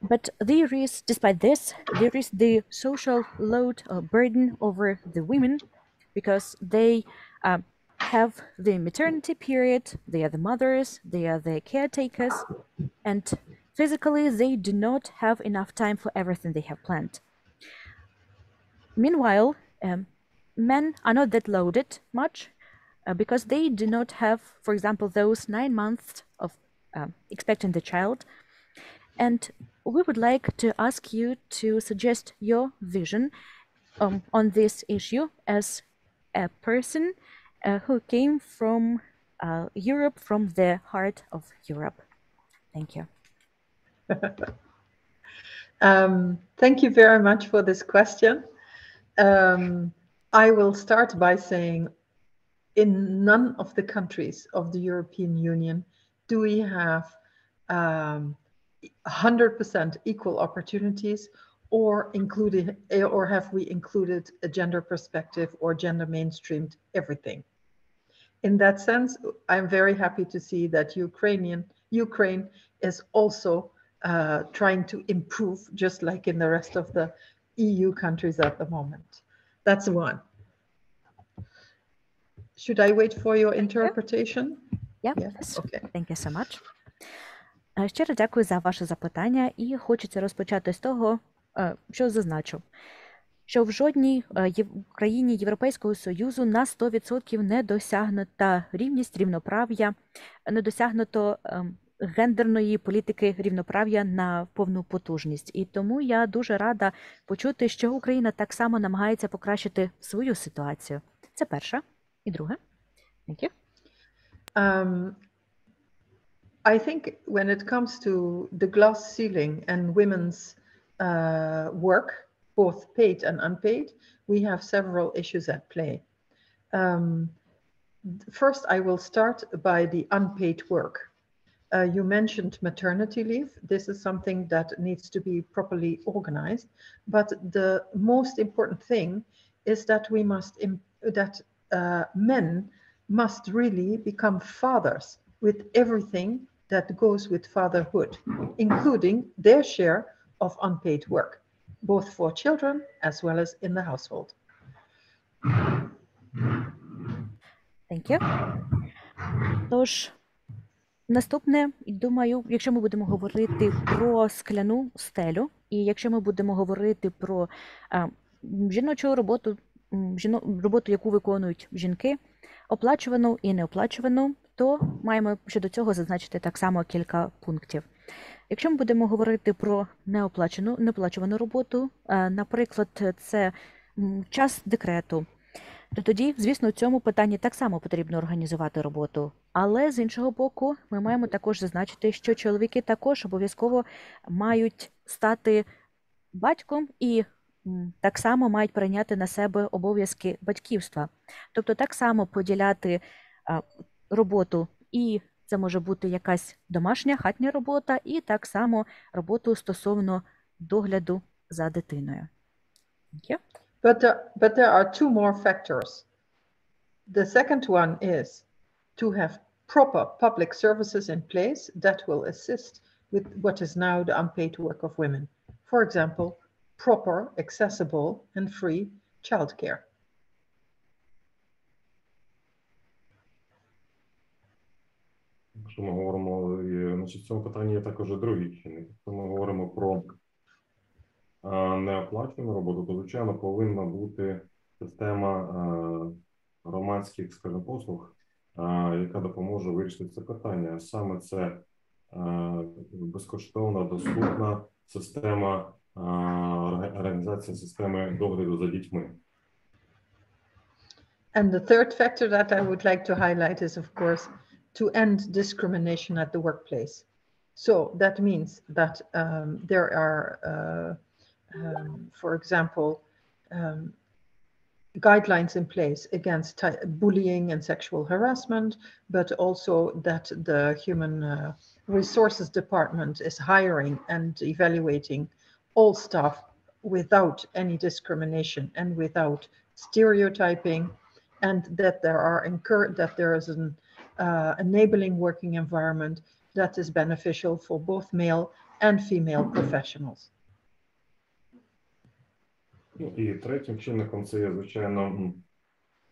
But there is, despite this, there is the social load or burden over the women because they have the maternity period, they are the mothers, they are the caretakers, and physically, they do not have enough time for everything they have planned. Meanwhile, men are not that loaded much because they do not have, for example, those 9 months of expecting the child. And we would like to ask you to suggest your vision on this issue as a person who came from Europe, from the heart of Europe. Thank you. Thank you very much for this question. I will start by saying in none of the countries of the European Union do we have 100% equal opportunities or have we included a gender perspective or gender mainstreamed everything. In that sense, I'm very happy to see that Ukraine is also trying to improve, just like in the rest of the EU countries at the moment. That's one. Should I wait for your interpretation? Yeah. Yes. Okay. Thank you so much. Щиро дякую за ваше запитання і хочеться розпочати з того, що зазначу, що в жодній країні Європейського Союзу на 100% не досягнута рівність, рівноправ'я, не досягнуто гендерної політики рівноправ'я на повну потужність. І тому я дуже рада почути, що Україна так само намагається покращити свою ситуацію. Це перше. І друге. Thank you. I think when it comes to the glass ceiling and women's work, both paid and unpaid, we have several issues at play. First, I will start by the unpaid work. You mentioned maternity leave. This is something that needs to be properly organized. But the most important thing is that men must really become fathers with everything that goes with fatherhood, including their share of unpaid work, both for children as well as in the household. Thank you. Тож, наступне, думаю, якщо ми будемо говорити про скляну стелю, і якщо ми будемо говорити про жіночу роботу, роботу, яку виконують жінки, оплачувану і неоплачувану, то маємо щодо цього зазначити так само кілька пунктів. Якщо ми будемо говорити про неоплачувану роботу, наприклад, це час декрету, то тоді, звісно, у цьому питанні так само потрібно організувати роботу. Але, з іншого боку, ми маємо також зазначити, що чоловіки також обов'язково мають стати батьком і так само мають прийняти на себе обов'язки батьківства. Тобто так само поділяти роботу, і це може бути якась домашня, хатня робота, і так само роботу стосовно догляду за дитиною. Thank you. But there are two more factors. The second one is to have proper public services in place that will assist with what is now the unpaid work of women. For example, proper, accessible and free childcare. Якщо ми говоримо, значить, в цьому питанні є також другий чинник. Якщо ми говоримо про неоплачувану роботу, то, звичайно, повинна бути система громадських, скажімо, послуг, яка допоможе вирішити це питання. Саме це безкоштовна, доступна система, організація системи догляду за дітьми. And the third factor that I would like to highlight is, of course, to end discrimination at the workplace. So that means that there are, for example, guidelines in place against bullying and sexual harassment, but also that the Human Resources Department is hiring and evaluating all staff without any discrimination and without stereotyping, and that there is an enabling working environment that is beneficial for both male and female professionals. І третім чинником це є, звичайно,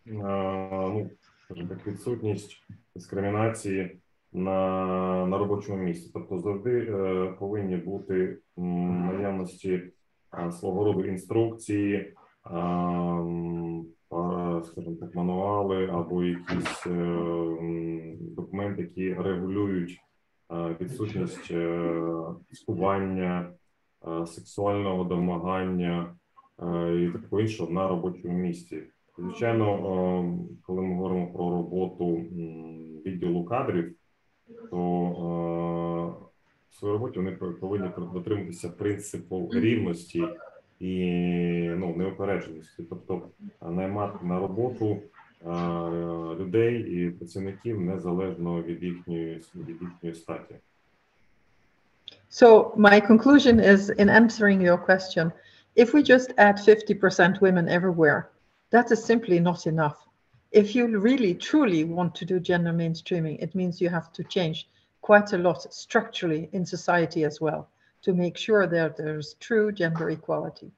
скажімо так, відсутність дискримінації на робочому місці. Тобто завжди повинні бути наявності свого роду інструкції, скажімо так, мануали або якісь документи, які регулюють відсутність цькування, сексуального домагання і такого іншого на робочому місці. Звичайно, коли ми говоримо про роботу відділу кадрів, то в своїй роботі вони повинні дотримуватися принципу рівності і неупередженості, тобто наймати на роботу людей і працівників незалежно від їхньої статі. So my conclusion is, in answering your question, if we just add 50% women everywhere, that is simply not enough. If you really truly want to do gender mainstreaming, it means you have to change quite a lot structurally in society as well to make sure that there's true gender equality.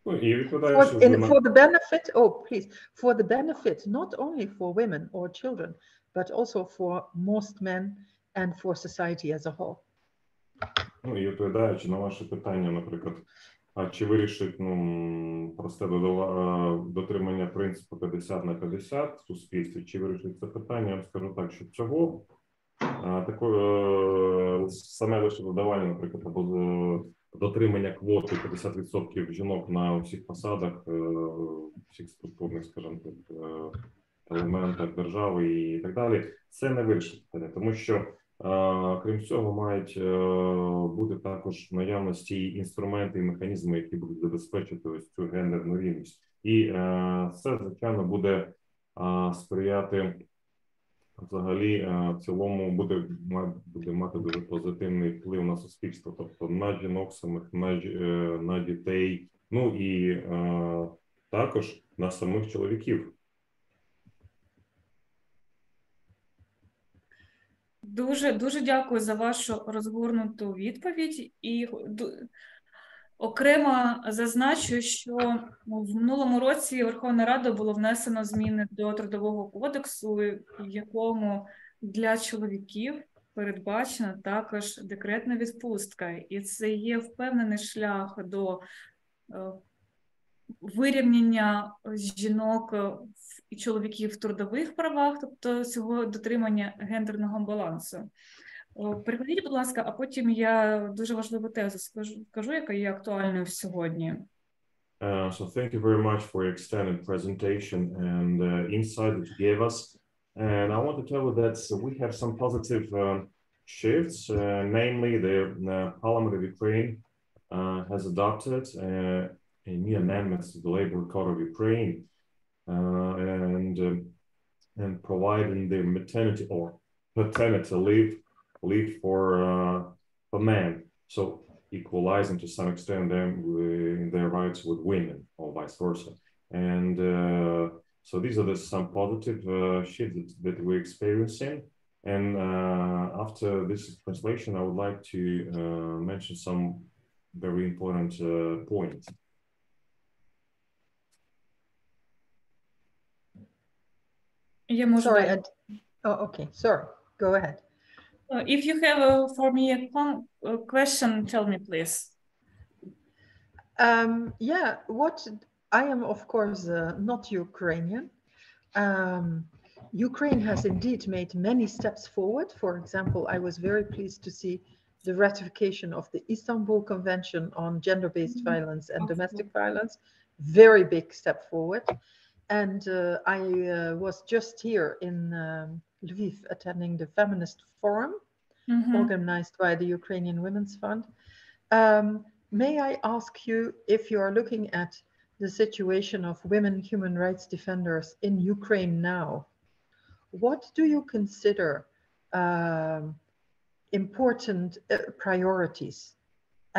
For the benefit, for the benefit not only for women or children, but also for most men and for society as a whole. І відповідаючи на ваше питання, наприклад, чи вирішить просте дотримання принципу 50/50 в суспільстві, чи вирішить це питання, я вам скажу так, що цього саме лише додавання, наприклад, або дотримання квоти 50% жінок на всіх посадах, всіх структурних, скажімо так, елементах держави і так далі, це не вирішить питання, тому що крім цього, мають бути також наявності інструменти і механізми, які будуть забезпечити ось цю гендерну рівність. І це, звичайно, буде сприяти взагалі в цілому буде мати дуже позитивний вплив на суспільство, тобто на жінок самих, на дітей, і також на самих чоловіків. Дуже дякую за вашу розгорнуту відповідь. І окремо зазначу, що в минулому році Верховна Рада було внесено зміни до Трудового кодексу, в якому для чоловіків передбачена також декретна відпустка. І це є впевнений шлях до вирівняння жінок і чоловіків в трудових правах, тобто цього дотримання гендерного балансу. Перекладіть, будь ласка, а потім я дуже важливу тезу скажу, яка є актуальною сьогодні. So thank you very much for your extended presentation and insight that you gave us. And I want to tell you that we have some positive shifts, namely the Parliament of Ukraine has adopted a new amendments to the Labor Code of Ukraine and providing the maternity or paternity leave for men, so equalizing to some extent them in their rights with women or vice versa. And so these are some positive shifts that we're experiencing. And after this translation, I would like to mention some very important points. Sorry. Oh, okay. Sorry. Go ahead. If you have for me a question, tell me, please. Yeah, I am, of course, not Ukrainian. Ukraine has indeed made many steps forward. For example, I was very pleased to see the ratification of the Istanbul Convention on Gender-Based Violence and Domestic Violence. Very big step forward. And I was just here in Lviv attending the Feminist Forum, organized by the Ukrainian Women's Fund. May I ask you, if you are looking at the situation of women human rights defenders in Ukraine now, what do you consider important priorities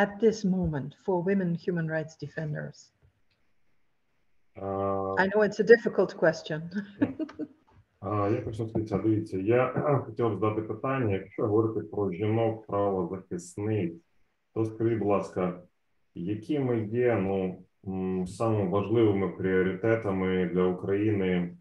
at this moment for women human rights defenders? I know it's a difficult question. Я почну з дивіться, я хотів б задати питання, якщо говорити про жінок правозахисниць, то скажіть, будь ласка, якими є самими важливими пріоритетами для України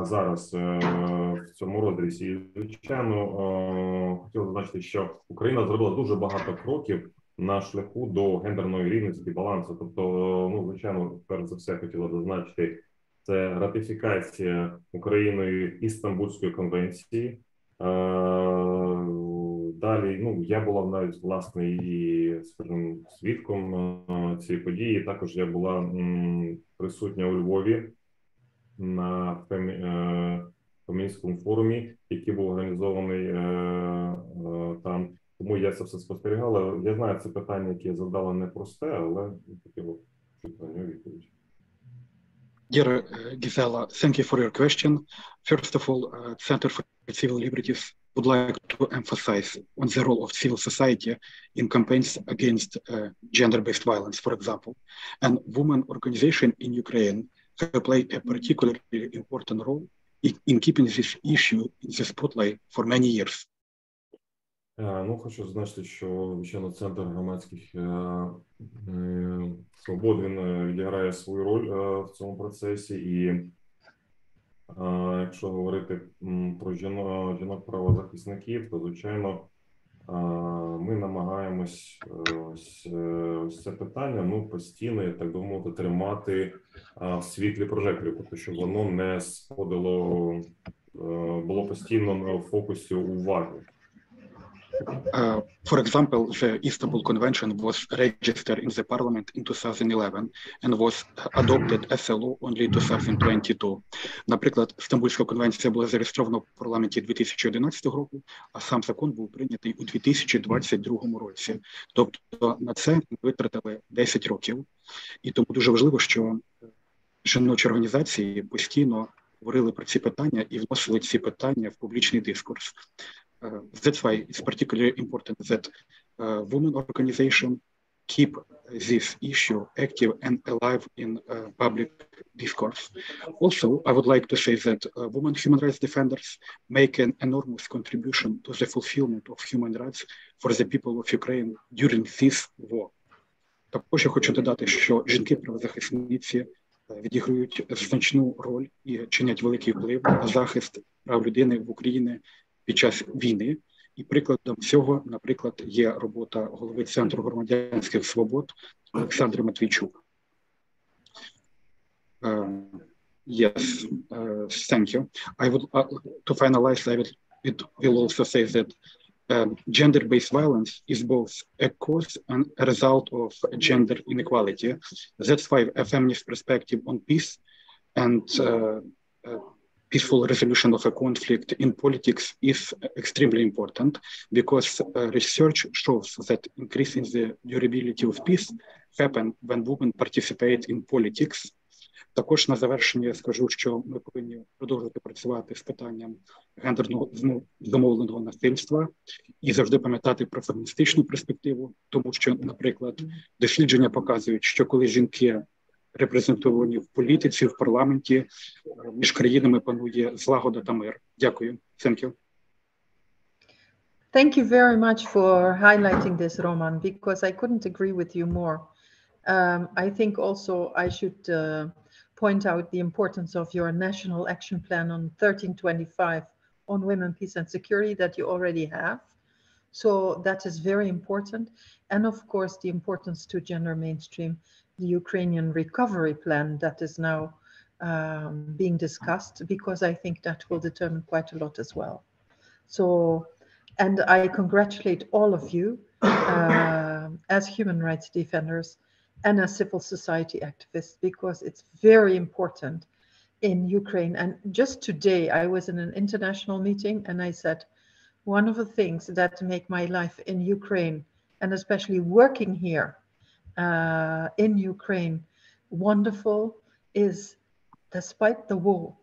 зараз в цьому розрізі? І, звичайно, хотів зазначити, що Україна зробила дуже багато кроків на шляху до гендерної рівності і балансу. Тобто, звичайно, перш за все хотіла зазначити, це ратифікація Україною Істамбульської конвенції. Далі, я була навіть, власне, і, скажімо, свідком цієї події. Також я була присутня у Львові на феміністському форумі, який був організований там. Тому я це все спостерігала. Я знаю, це питання, яке я задала, непросте, але хотів чути на нього відповідь. Dear Gisela, thank you for your question. First of all, Center for Civil Liberties would like to emphasize on the role of civil society in campaigns against gender-based violence, for example. And women organizations in Ukraine have played a particularly important role in keeping this issue in the spotlight for many years. Хочу зазначити, що, звичайно, Центр громадських свобод, він відіграє свою роль в цьому процесі. І якщо говорити про жінок-правозахисників, то, звичайно, ми намагаємось ось це питання, постійно, так би мовити, тримати в світлі прожекторів, тобто, щоб воно не сходило, було постійно в фокусі уваги. For example, the Istanbul Convention was registered in the Parliament in 2011 and was adopted as a law only in 2022. Наприклад, Стамбульська конвенція була зареєстрована в парламенті 2011 року, а сам закон був прийнятий у 2022 році. Тобто на це ми витратили 10 років. І тому дуже важливо, що жіночі організації постійно говорили про ці питання і вносили ці питання в публічний дискурс. That's why it's particularly important that women organizations keep this issue active and alive in public discourse. Also, I would like to say that women human rights defenders make an enormous contribution to the fulfillment of human rights for the people of Ukraine during this war. Також я хочу додати, що жінки-правозахисниці відіграють значну роль і чинять великий вплив на захист прав людини в Україні під час війни. І прикладом цього, наприклад, є робота голови Центру Громадянських Свобод Олександри Матвійчук. Yes, thank you. I would, to finalize, it will also say that gender-based violence is both a cause and a result of gender inequality. That's why a feminist perspective on peace and peaceful resolution of a conflict in politics is extremely important, because research shows that increase in the durability of peace happen when women participate in politics. Також на завершення я скажу, що ми повинні продовжувати працювати з питанням гендерного зумовленого насильства і завжди пам'ятати про феміністичну перспективу, тому що, наприклад, дослідження показують, що коли жінки репрезентовані в політиці, в парламенті, між країнами панує злагода та мир. Дякую. Thank you. Thank you very much for highlighting this, Roman, because I couldn't agree with you more. I think also I should point out the importance of your national action plan on 1325 on women, peace and security that you already have. So that is very important. And of course, the importance to gender mainstream the Ukrainian recovery plan that is now being discussed, because I think that will determine quite a lot as well. So, and I congratulate all of you as human rights defenders and as civil society activists, because it's very important in Ukraine. And just today, I was in an international meeting and I said, one of the things that make my life in Ukraine, and especially working here in Ukraine, wonderful, is despite the war,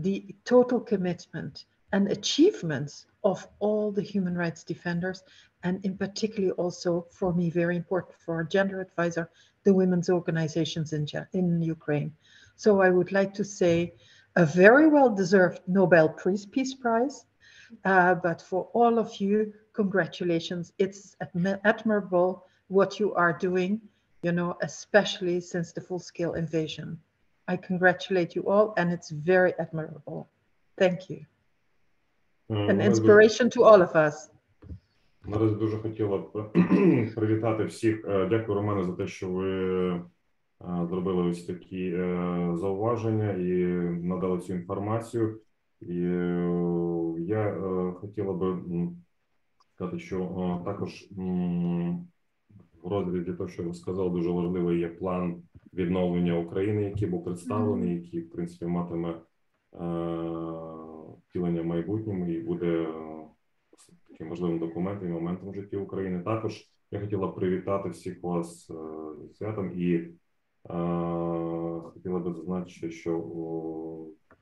the total commitment and achievements of all the human rights defenders, and in particular also for me, very important for our gender advisor, the women's organizations in Ukraine. So I would like to say a very well-deserved Nobel Peace Prize, but for all of you, congratulations. It's admirable what you are doing, you know, especially since the full-scale invasion. I congratulate you all, and it's very admirable. Thank you. An inspiration to all of us. Наразі дуже хотіла б привітати всіх. Дякую, Романе, за те, що ви зробили ось такі зауваження і надали цю інформацію. І я хотіла би сказати, що також в розрізі того, що ви сказали, дуже важливий є план відновлення України, який був представлений, який, в принципі, матиме втілення в майбутньому і буде таким важливим документом і моментом в житті України. Також я хотіла привітати всіх вас зі святом і хотіла би зазначити, що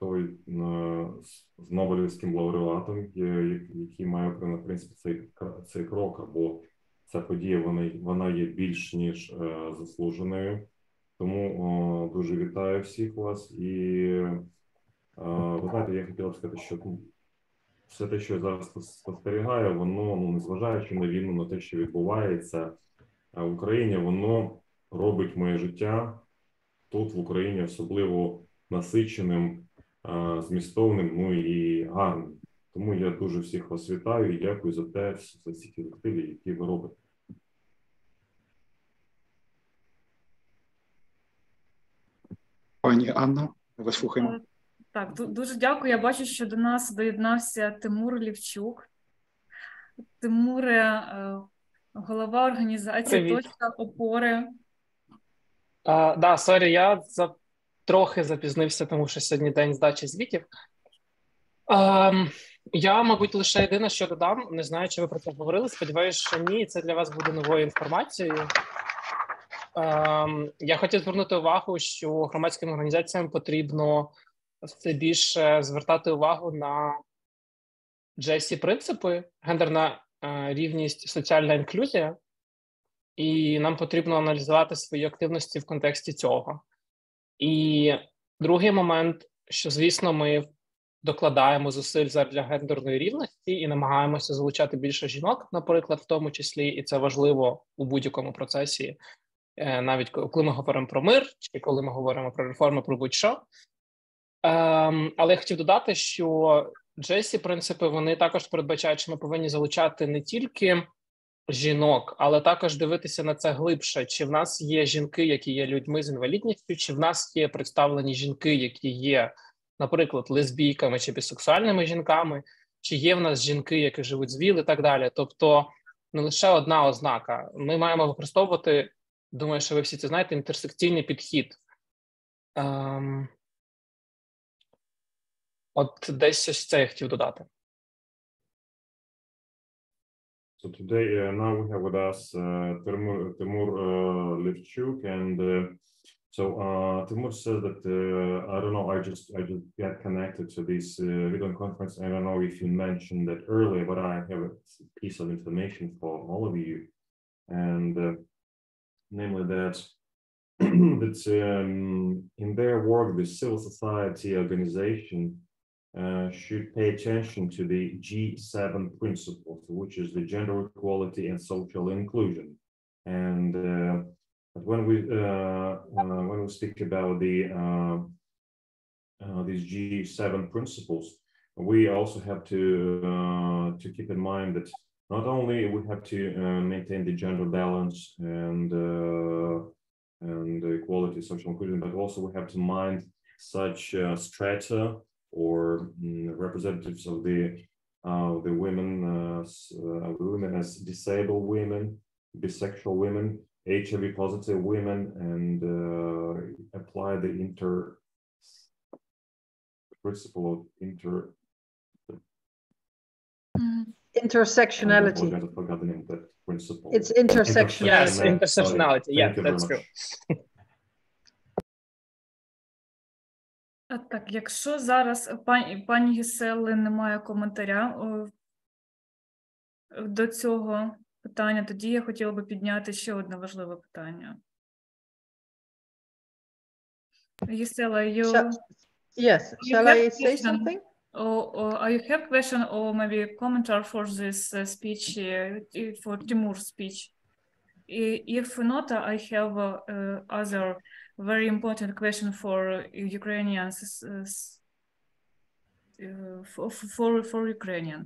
той з Нобелівським лауреатом, який має Україна, в принципі, цей крок або ця подія, вона є більш ніж заслуженою. Тому дуже вітаю всіх вас. І ви знаєте, я хотіла б сказати, що все те, що я зараз спостерігаю, воно, незважаючи на війну, на те, що відбувається в Україні, воно робить моє життя тут, в Україні, особливо насиченим, змістовним, ну і гарним. Тому я дуже всіх вас вітаю і дякую за те, за всі ті зусилля, які ви робите. Пані Анна, вас слухаємо. Так, дуже дякую. Я бачу, що до нас доєднався Тимур Левчук. Тимуре, голова організації «Точка», опори. Да, сорі, я трохи запізнився, тому що сьогодні день здачі звітів. Я, мабуть, лише єдине, що додам, не знаю, чи ви про це говорили, сподіваюся, що ні, це для вас буде новою інформацією. Я хотів звернути увагу, що громадським організаціям потрібно все більше звертати увагу на джесі принципи, гендерна рівність, соціальна інклюзія. і нам потрібно аналізувати свої активності в контексті цього. І другий момент, що, звісно, ми докладаємо зусиль задля гендерної рівності і намагаємося залучати більше жінок, наприклад, в тому числі, і це важливо у будь-якому процесі, навіть коли ми говоримо про мир, чи коли ми говоримо про реформи, про будь-що. Але я хотів додати, що ці принципи, вони також передбачають, що ми повинні залучати не тільки жінок, але також дивитися на це глибше. Чи в нас є жінки, які є людьми з інвалідністю, чи в нас є представлені жінки, які є, наприклад, лесбійками чи бісексуальними жінками, чи є в нас жінки, які живуть з ВІЛ і так далі. Тобто не лише одна ознака. Ми маємо використовувати, думаю, що ви всі це знаєте, інтерсекційний підхід. От десь ось це я хотів додати. So today, now we have with us Тимур Левчук, and Timur said that I don't know. I just get connected to this video conference. I don't know if you mentioned that earlier, but I have a piece of information for all of you, and namely that that in their work, the civil society organization should pay attention to the G7 principles, which is the gender equality and social inclusion. And when we speak about these G7 principles, we also have to keep in mind that not only we have to maintain the gender balance and equality, social inclusion, but also we have to mind such strata or representatives of the women as disabled women, bisexual women, HIV positive women, and apply the principle of intersectionality. I forgot the name of that principle. It's intersectionality. Yes, intersectionality. Yeah, that's true. Так, якщо зараз пані Гісели немає коментаря до цього питання, тоді я хотіла би підняти ще одне важливе питання. Гісела, Yes, shall I say something? Or you have question or maybe a commentary for this speech, for Timur's speech? If not, I have other very important question for Ukrainians, for Ukrainian.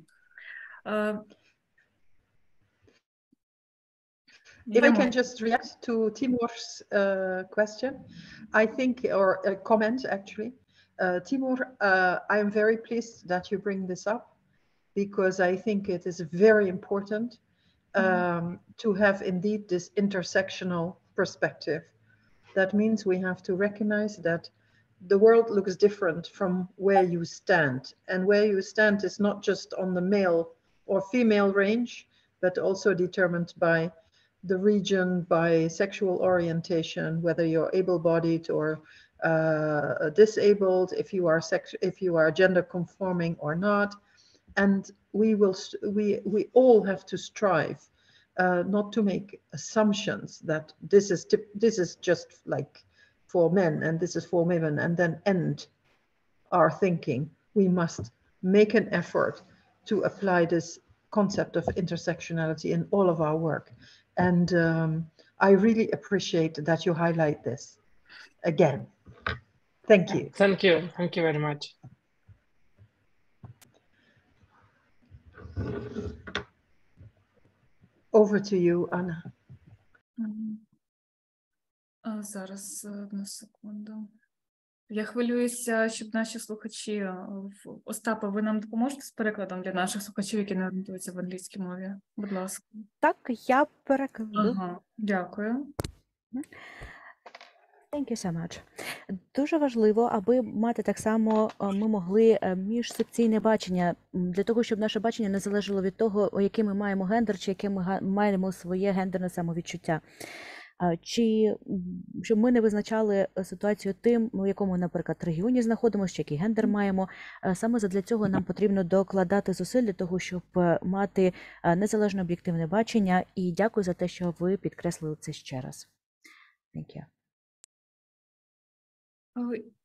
If I can just react to Timur's question, I think, or a comment actually. Timur, I am very pleased that you bring this up because I think it is very important to have indeed this intersectional perspective. That means we have to recognize that the world looks different from where you stand, and where you stand is not just on the male or female range, but also determined by the region, by sexual orientation, whether you're able-bodied or disabled, if you are gender conforming or not. And we all have to strive not to make assumptions that this is just like for men and this is for women, and then end our thinking. We must make an effort to apply this concept of intersectionality in all of our work. And I really appreciate that you highlight this again. Thank you. Thank you. Thank you very much. Over to you, Anna. Зараз, одну секунду. Я хвилююся, щоб наші слухачі... Остапа, ви нам допоможете з перекладом для наших слухачів, які не орієнтуються в англійській мові? Будь ласка. Так, я перекладу. Ага, дякую. Thank you so much. Дуже важливо, аби мати так само, ми могли міжсекційне бачення, для того, щоб наше бачення не залежало від того, який ми маємо гендер, чи яке ми маємо своє гендерне самовідчуття. Чи щоб ми не визначали ситуацію тим, у якому, наприклад, регіоні знаходимося, чи який гендер маємо. Саме задля цього нам потрібно докладати зусиль для того, щоб мати незалежне об'єктивне бачення. І дякую за те, що ви підкреслили це ще раз. Thank you.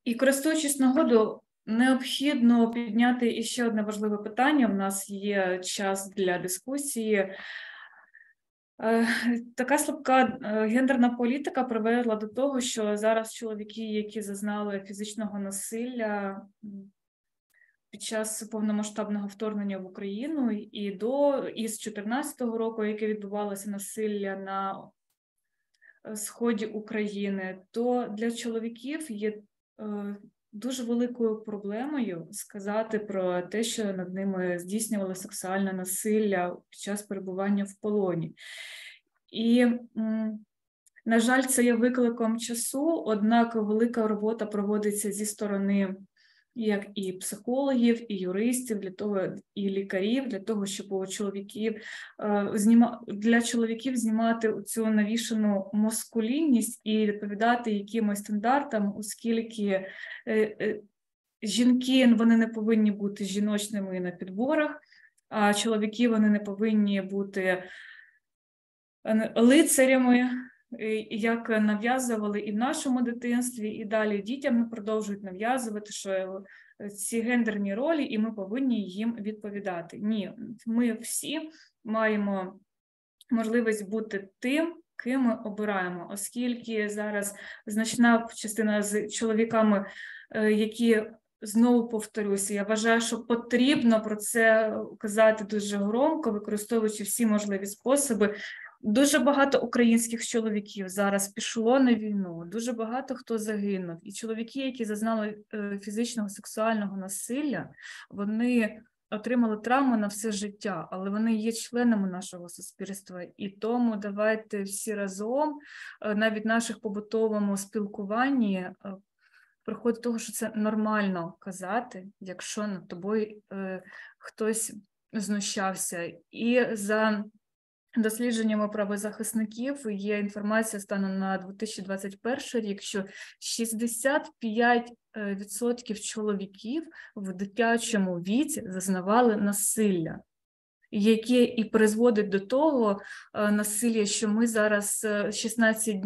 І користуючись нагодою, необхідно підняти іще одне важливе питання. У нас є час для дискусії. Така слабка гендерна політика привела до того, що зараз чоловіки, які зазнали фізичного насилля під час повномасштабного вторгнення в Україну і з 2014 року, яке відбувалося насилля на сході України, то для чоловіків є дуже великою проблемою сказати про те, що над ними здійснювали сексуальне насилля під час перебування в полоні. І, на жаль, це є викликом часу, однак велика робота проводиться зі сторони як і психологів, і юристів, і лікарів, для того, щоб для чоловіків знімати цю навішану маскулінність і відповідати якимось стандартам, оскільки жінки, вони не повинні бути жіночними на підборах, а чоловіки, вони не повинні бути лицарями, як нав'язували і в нашому дитинстві, і далі дітям продовжують нав'язувати, що ці гендерні ролі, і ми повинні їм відповідати. Ні, ми всі маємо можливість бути тим, ким ми обираємо, оскільки зараз значна частина з чоловіками, які, знову повторюся, я вважаю, що потрібно про це казати дуже громко, використовуючи всі можливі способи. Дуже багато українських чоловіків зараз пішло на війну, дуже багато хто загинув. І чоловіки, які зазнали фізичного, сексуального насилля, вони отримали травму на все життя, але вони є членами нашого суспільства. І тому давайте всі разом, навіть в наших побутовому спілкуванні, приходить до того, що це нормально казати, якщо над тобою хтось знущався. І за дослідженнями правозахисників є інформація станом на 2021 рік, що 65% чоловіків в дитячому віці зазнавали насилля, яке і призводить до того насилля, що ми зараз 16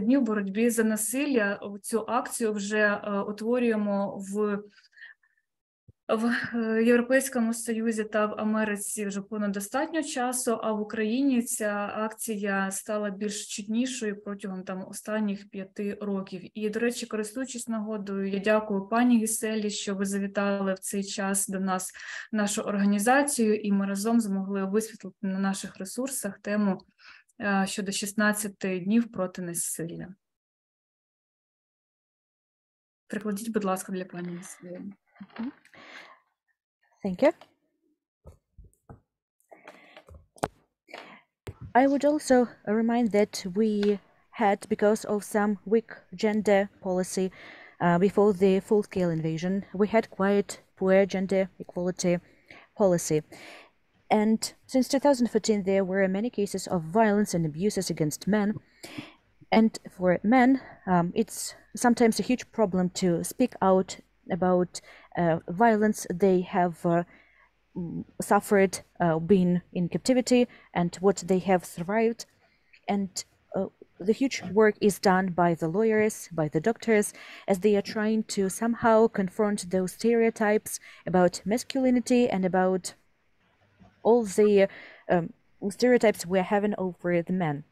днів боротьби за насилля, цю акцію вже утворюємо в Європейському Союзі та в Америці вже понад достатньо часу, а в Україні ця акція стала більш чутнішою протягом останніх 5 років. І, до речі, користуючись нагодою, я дякую пані Гіселі, що ви завітали в цей час до нас, в нашу організацію, і ми разом змогли висвітлити на наших ресурсах тему щодо 16 днів проти насилля. Прикладіть, будь ласка, для пані Гіселі. Thank you. I would also remind that we had, because of some weak gender policy before the full-scale invasion, we had quite poor gender equality policy. And since 2014, there were many cases of violence and abuses against men. And for men, it's sometimes a huge problem to speak out about violence they have suffered being in captivity and what they have survived. And the huge work is done by the lawyers, by the doctors, as they are trying to somehow confront those stereotypes about masculinity and about all the stereotypes we're having over the men.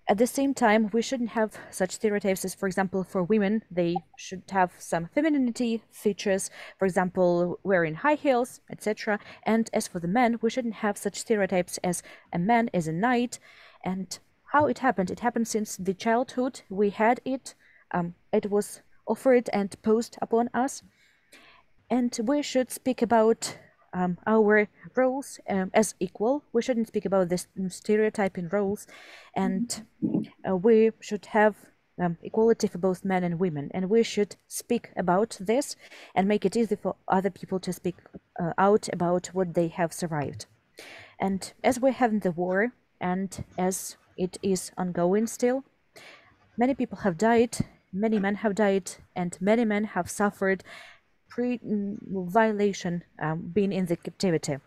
At the same time, we shouldn't have such stereotypes as, for example, for women, they should have some femininity features, for example, wearing high heels, etc. And as for the men, we shouldn't have such stereotypes as a man is a knight. And how it happened since the childhood, we had it, it was offered and posed upon us. And we should speak about our roles as equal. We shouldn't speak about this stereotyping roles, and we should have equality for both men and women, and we should speak about this and make it easy for other people to speak out about what they have survived. And as we're having the war, and as it is ongoing still. Many people have died, many men have died, and many men have suffered violation being in the captivity.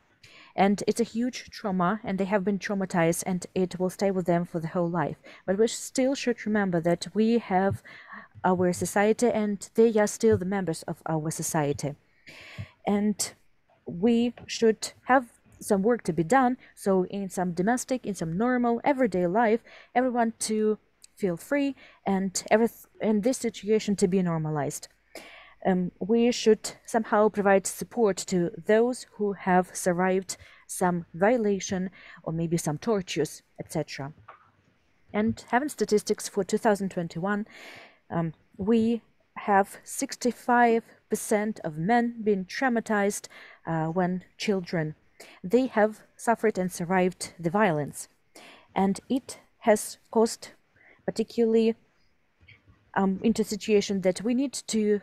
And it's a huge trauma, and they have been traumatized, and it will stay with them for the whole life. But we still should remember that we have our society, and they are still the members of our society. And we should have some work to be done, so in some domestic, in some normal, everyday life, everyone to feel free, and this situation to be normalized. We should somehow provide support to those who have survived some violation or maybe some tortures, etc. And having statistics for 2021, we have 65% of men being traumatized when children. They have suffered and survived the violence, and it has caused particularly into a situation that we need to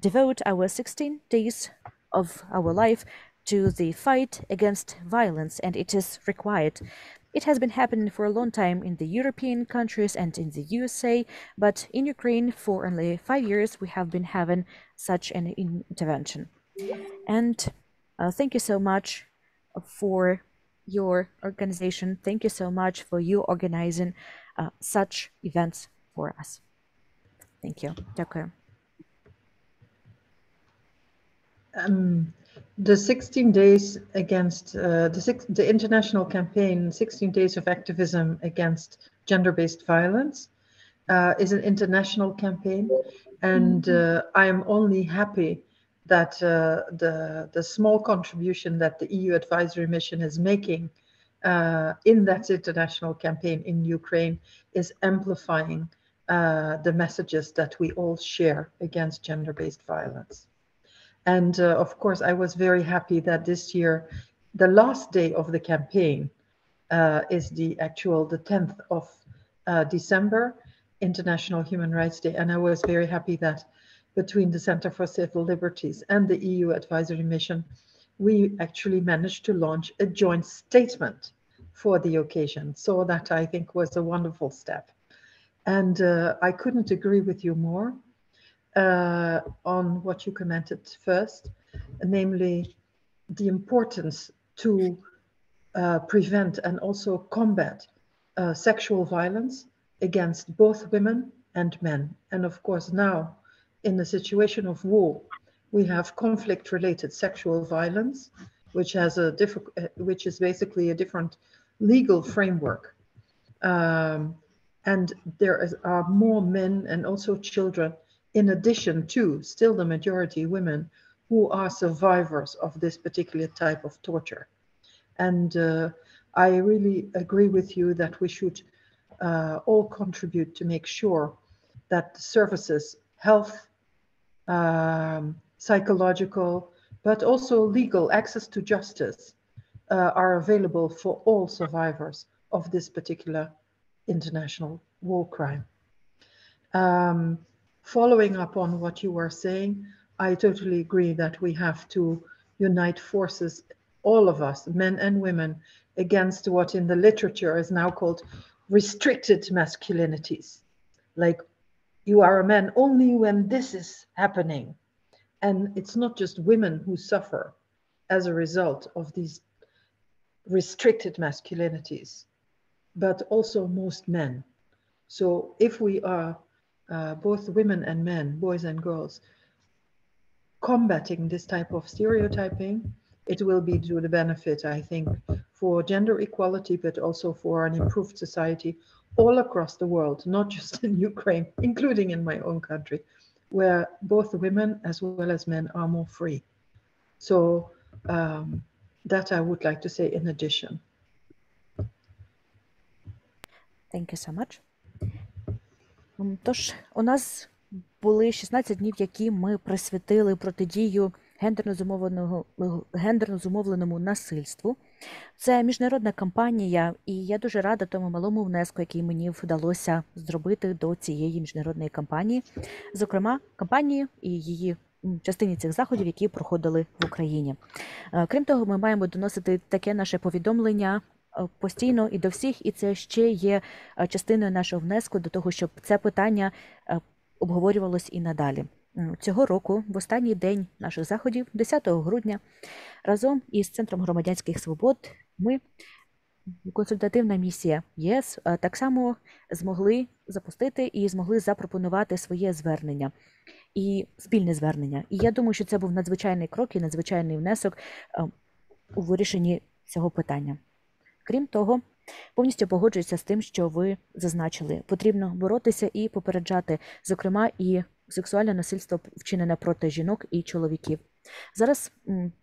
devote our 16 days of our life to the fight against violence, and it is required. It has been happening for a long time in the European countries and in the USA, but in Ukraine for only 5 years we have been having such an intervention. And thank you so much for your organization. Thank you so much for you organizing such events for us. Thank you. Дякую. The 16 days against the international campaign, 16 days of activism against gender-based violence, is an international campaign, and I am only happy that the small contribution that the EU advisory mission is making in that international campaign in Ukraine is amplifying the messages that we all share against gender-based violence. And of course, I was very happy that this year, the last day of the campaign is the 10th of December, International Human Rights Day. And I was very happy that between the Center for Civil Liberties and the EU Advisory Mission, we actually managed to launch a joint statement for the occasion. So that, I think, was a wonderful step. And I couldn't agree with you more on what you commented first, namely the importance to prevent and also combat sexual violence against both women and men. And of course, now in the situation of war, we have conflict-related sexual violence, which has which is basically a different legal framework. And there are more men and also children, in addition to still the majority women, who are survivors of this particular type of torture. And I really agree with you that we should all contribute to make sure that the services, health, psychological, but also legal access to justice are available for all survivors of this particular international war crime. Following up on what you were saying, I totally agree that we have to unite forces, all of us, men and women, against what in the literature is now called restricted masculinities. Like, you are a man only when this is happening. And it's not just women who suffer as a result of these restricted masculinities, but also most men. So if we are both women and men, boys and girls, combating this type of stereotyping, it will be to the benefit, I think, for gender equality, but also for an improved society all across the world, not just in Ukraine, including in my own country, where both women as well as men are more free. So that I would like to say in addition. Thank you so much. Тож, у нас були 16 днів, які ми присвятили протидію гендерно зумовленому насильству. Це міжнародна кампанія, і я дуже рада тому малому внеску, який мені вдалося зробити до цієї міжнародної кампанії. Зокрема, кампанії і її частині цих заходів, які проходили в Україні. Крім того, ми маємо доносити таке наше повідомлення постійно і до всіх, і це ще є частиною нашого внеску до того, щоб це питання обговорювалось і надалі. Цього року, в останній день наших заходів, 10 грудня, разом із Центром Громадянських Свобод ми, Консультативна місія ЄС, так само змогли запустити і змогли запропонувати своє звернення, і спільне звернення. І я думаю, що це був надзвичайний крок і надзвичайний внесок у вирішенні цього питання. Крім того, повністю погоджуюся з тим, що ви зазначили. Потрібно боротися і попереджати, зокрема, і сексуальне насильство, вчинене проти жінок і чоловіків. Зараз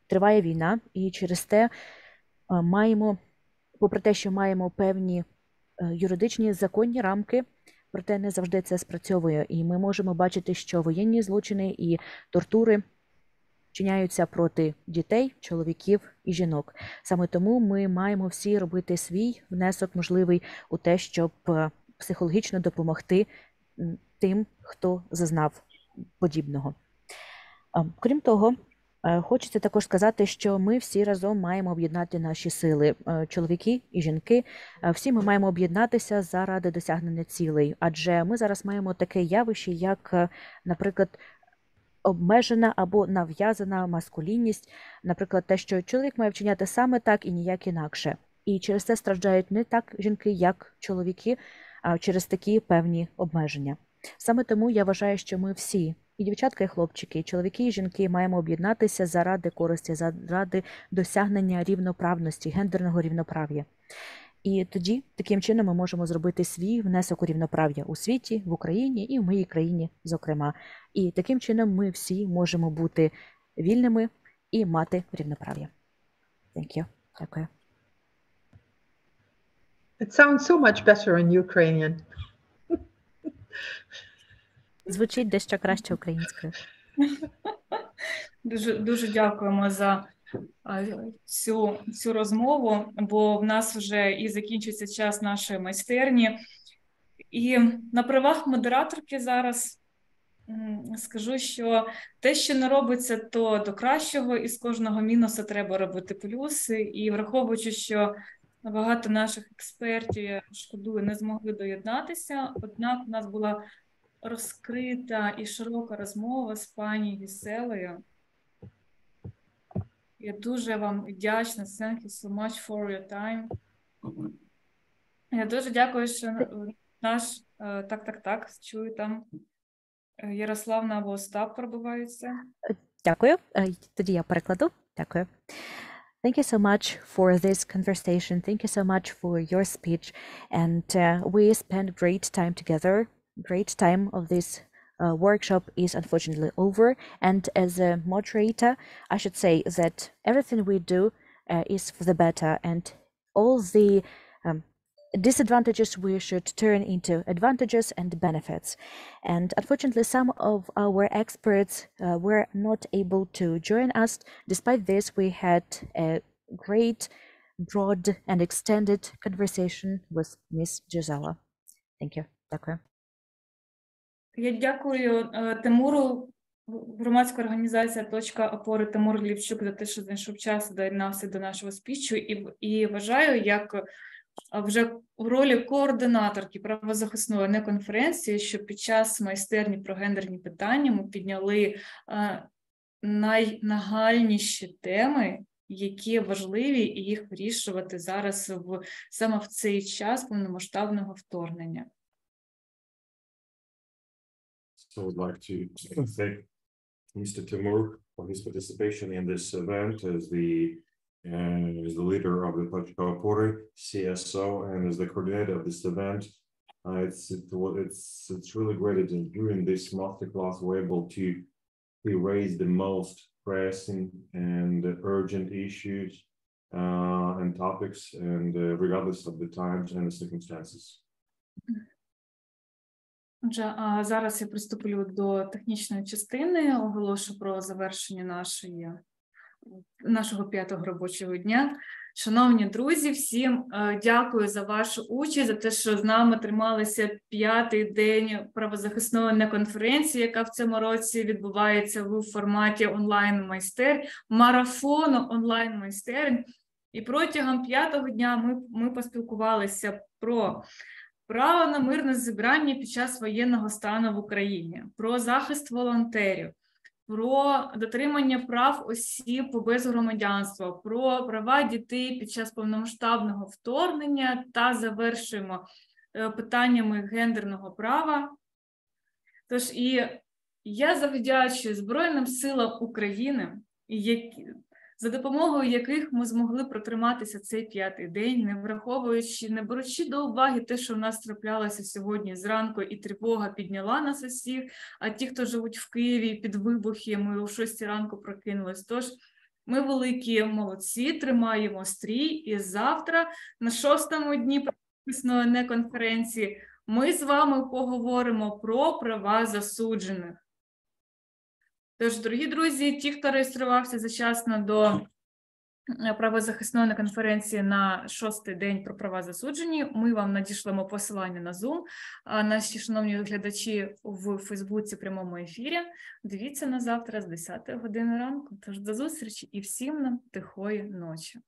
триває війна, і через те маємо, попри те, що маємо певні юридичні законні рамки, проте не завжди це спрацьовує. І ми можемо бачити, що воєнні злочини і тортури вчиняються проти дітей, чоловіків і жінок. Саме тому ми маємо всі робити свій внесок можливий у те, щоб психологічно допомогти тим, хто зазнав подібного. Крім того, хочеться також сказати, що ми всі разом маємо об'єднати наші сили, чоловіки і жінки. Всі ми маємо об'єднатися заради досягнення цілей, адже ми зараз маємо таке явище, як, наприклад, обмежена або нав'язана маскулінність, наприклад, те, що чоловік має вчиняти саме так і ніяк інакше. І через це страждають не так жінки, як чоловіки, а через такі певні обмеження. Саме тому я вважаю, що ми всі, і дівчатка, і хлопчики, і чоловіки, і жінки, маємо об'єднатися заради користі, заради досягнення рівноправності, гендерного рівноправ'я. І тоді, таким чином, ми можемо зробити свій внесок у рівноправ'я у світі, в Україні і в моїй країні, зокрема. І таким чином ми всі можемо бути вільними і мати рівноправ'я. Thank you. Дякую. It sounds so much better in Ukrainian. Звучить дещо краще українською. Дуже дякуємо за цю розмову, бо в нас вже і закінчується час нашої майстерні. І на правах модераторки зараз скажу, що те, що не робиться, то до кращого, і з кожного мінуса треба робити плюси. І враховуючи, що багато наших експертів, я шкодую, не змогли доєднатися, однак у нас була розкрита і широка розмова з пані Гіселею. Я дуже вам вдячна. Thank you so much for your time. Я дуже дякую, що наш так, чую там Ярославна або Остап пробиваються. Дякую. Тоді я перекладу. Дякую. Thank you so much for this conversation. Thank you so much for your speech. And we spent great time together. Great time of this workshop is unfortunately over. And as a moderator, I should say that everything we do is for the better, and all the disadvantages we should turn into advantages and benefits. And unfortunately, some of our experts were not able to join us. Despite this, we had a great, broad and extended conversation with Miss Gisela. Thank you. Дякую. Я дякую Тимуру, громадська організація «Точка, опори» Тимур Левчук за те, що знайшов час, доєднався до нашого спічу, і вважаю, як вже в ролі координаторки правозахисної НеКонференції, що під час майстерні про гендерні питання ми підняли найнагальніші теми, які важливі, і їх вирішувати зараз саме в цей час повномасштабного вторгнення. So I would like to thank Mr. Timur for his participation in this event as the leader of the Точка, опори, CSO, and as the coordinator of this event. It's really great that during this masterclass we're able to raise the most pressing and urgent issues and topics, and regardless of the times and the circumstances. Отже, зараз я приступлю до технічної частини, оголошу про завершення нашого 5-го робочого дня. Шановні друзі, всім дякую за вашу участь, за те, що з нами трималися 5-й день правозахисної НеКонференції, яка в цьому році відбувається в форматі онлайн-майстерень, марафону онлайн-майстерень. І протягом 5-го дня ми поспілкувалися про право на мирне зібрання під час воєнного стану в Україні, про захист волонтерів, про дотримання прав осіб без громадянства, про права дітей під час повномасштабного вторгнення та завершуємо питаннями гендерного права. Тож і я завдячую Збройним силам України, за допомогою яких ми змогли протриматися цей 5-й день, не беручи до уваги те, що в нас траплялося сьогодні зранку, і тривога підняла нас усіх, а ті, хто живуть в Києві під вибухи, ми о 6 ранку прокинулись. Тож ми великі молодці, тримаємо стрій, і завтра на 6-му дні НеКонференції ми з вами поговоримо про права засуджених. Тож, дорогі друзі, ті, хто реєструвався завчасно до правозахисної конференції на 6-й день про права засуджені, ми вам надішлемо посилання на Zoom. А наші шановні глядачі в Фейсбуці в прямому ефірі, дивіться на завтра з 10 години ранку. Тож до зустрічі і всім нам тихої ночі.